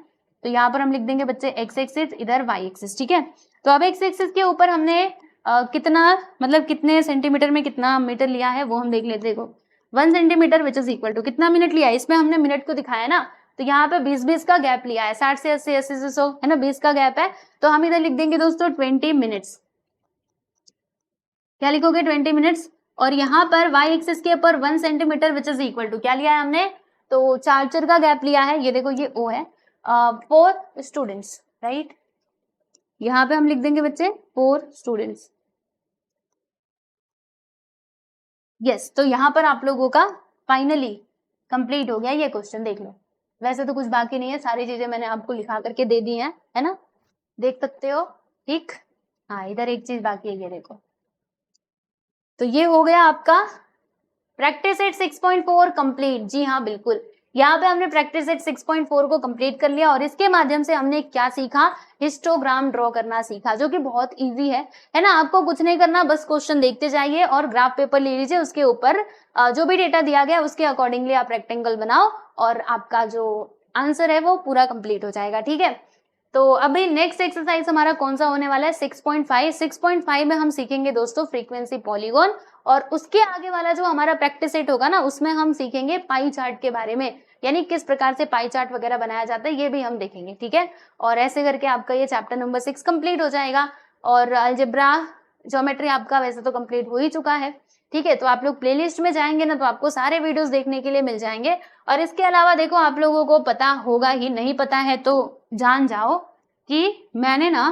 A: तो यहाँ पर हम लिख देंगे बच्चे x एक्सिस, इधर y एक्सिस, ठीक है। तो अब x एक्सिस के ऊपर हमने कितना, मतलब कितने सेंटीमीटर में कितना मीटर लिया है वो हम देख लेते। देखो 1 centimetre which is equal to कितना मिनट लिया है, इसमें हमने मिनट को दिखाया ना, तो यहाँ पे 20-20 का गैप लिया है, 60 से 80, 80 से 100, है ना, 20 का गैप है, तो हम इधर लिख देंगे दोस्तों 20 मिनट्स। क्या लिखोगे? 20 मिनट्स। और यहाँ पर y एक्सिस के ऊपर 1 centimetre which is equal to क्या लिया है हमने? तो 4 का गैप लिया है, ये देखो ये O है, 4 स्टूडेंट्स, राइट। यहाँ पे हम लिख देंगे बच्चे 4 स्टूडेंट्स। यस, तो यहाँ पर आप लोगों का फाइनली कंप्लीट हो गया ये क्वेश्चन, देख लो। वैसे तो कुछ बाकी नहीं है, सारी चीजें मैंने आपको लिखा करके दे दी हैं, है ना, देख सकते हो, ठीक। हाँ इधर एक चीज बाकी है, ये देखो। तो ये हो गया आपका प्रैक्टिस सेट 6.4 कंप्लीट। जी हाँ बिल्कुल, यहाँ पे हमने प्रैक्टिस सेट 6.4 को कंप्लीट कर लिया, और इसके माध्यम से हमने क्या सीखा? हिस्टोग्राम ड्रॉ करना सीखा, जो कि बहुत इजी है ना। आपको कुछ नहीं करना, बस क्वेश्चन देखते जाइए और ग्राफ पेपर ले लीजिए, उसके ऊपर जो भी डेटा दिया गया उसके अकॉर्डिंगली आप रेक्टेंगल बनाओ, और आपका जो आंसर है वो पूरा कंप्लीट हो जाएगा, ठीक है। तो अभी नेक्स्ट एक्सरसाइज हमारा कौन सा होने वाला है? 6.5। 6.5 में हम सीखेंगे दोस्तों फ्रीक्वेंसी पॉलीगॉन, और उसके आगे वाला जो हमारा प्रैक्टिस सेट होगा ना, उसमें हम सीखेंगे पाई चार्ट के बारे में, यानी किस प्रकार से पाई चार्ट वगैरह बनाया जाता है, ये भी हम देखेंगे, ठीक है। और ऐसे करके आपका ये चैप्टर नंबर 6 कंप्लीट हो जाएगा। और अलजेब्रा ज्योमेट्री आपका वैसे तो कंप्लीट हो ही चुका है, ठीक है। तो आप लोग प्लेलिस्ट में जाएंगे ना, तो आपको सारे वीडियोस देखने के लिए मिल जाएंगे। और इसके अलावा देखो, आप लोगों को पता होगा ही, नहीं पता है तो जान जाओ कि मैंने ना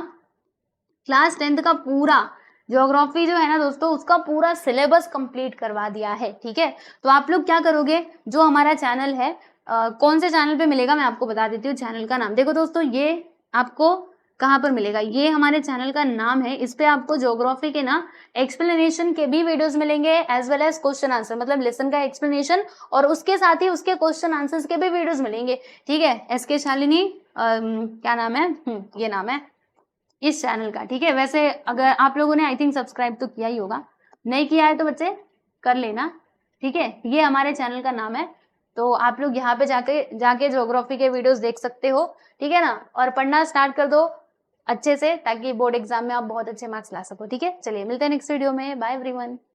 A: क्लास 10th का पूरा ज्योग्राफी जो है ना दोस्तों, उसका पूरा सिलेबस कंप्लीट करवा दिया है, ठीक है। तो आप लोग क्या करोगे, जो हमारा चैनल है, कौन से चैनल पे मिलेगा मैं आपको बता देती हूँ चैनल का नाम। देखो दोस्तों, ये आपको कहाँ पर मिलेगा, ये हमारे चैनल का नाम है। इस पे आपको ज्योग्राफी के ना एक्सप्लेनेशन के भी वीडियोस मिलेंगे, as well as question answer, मतलब लेसन का एक्सप्लेनेशन, और उसके साथ ही उसके क्वेश्चन आंसर्स के भी वीडियोस मिलेंगे, ठीक है। SK शालिनी क्या नाम है, ये नाम है इस चैनल का, ठीक है। वैसे अगर आप लोगों ने आई थिंक सब्सक्राइब तो किया ही होगा, नहीं किया है तो बच्चे कर लेना, ठीक है। ये हमारे चैनल का नाम है, तो आप लोग यहाँ पे जाके ज्योग्राफी के वीडियोस देख सकते हो, ठीक है ना। और पढ़ना स्टार्ट कर दो अच्छे से, ताकि बोर्ड एग्जाम में आप बहुत अच्छे मार्क्स ला सको, ठीक है। चलिए मिलते हैं नेक्स्ट वीडियो में, बाय एवरीवन।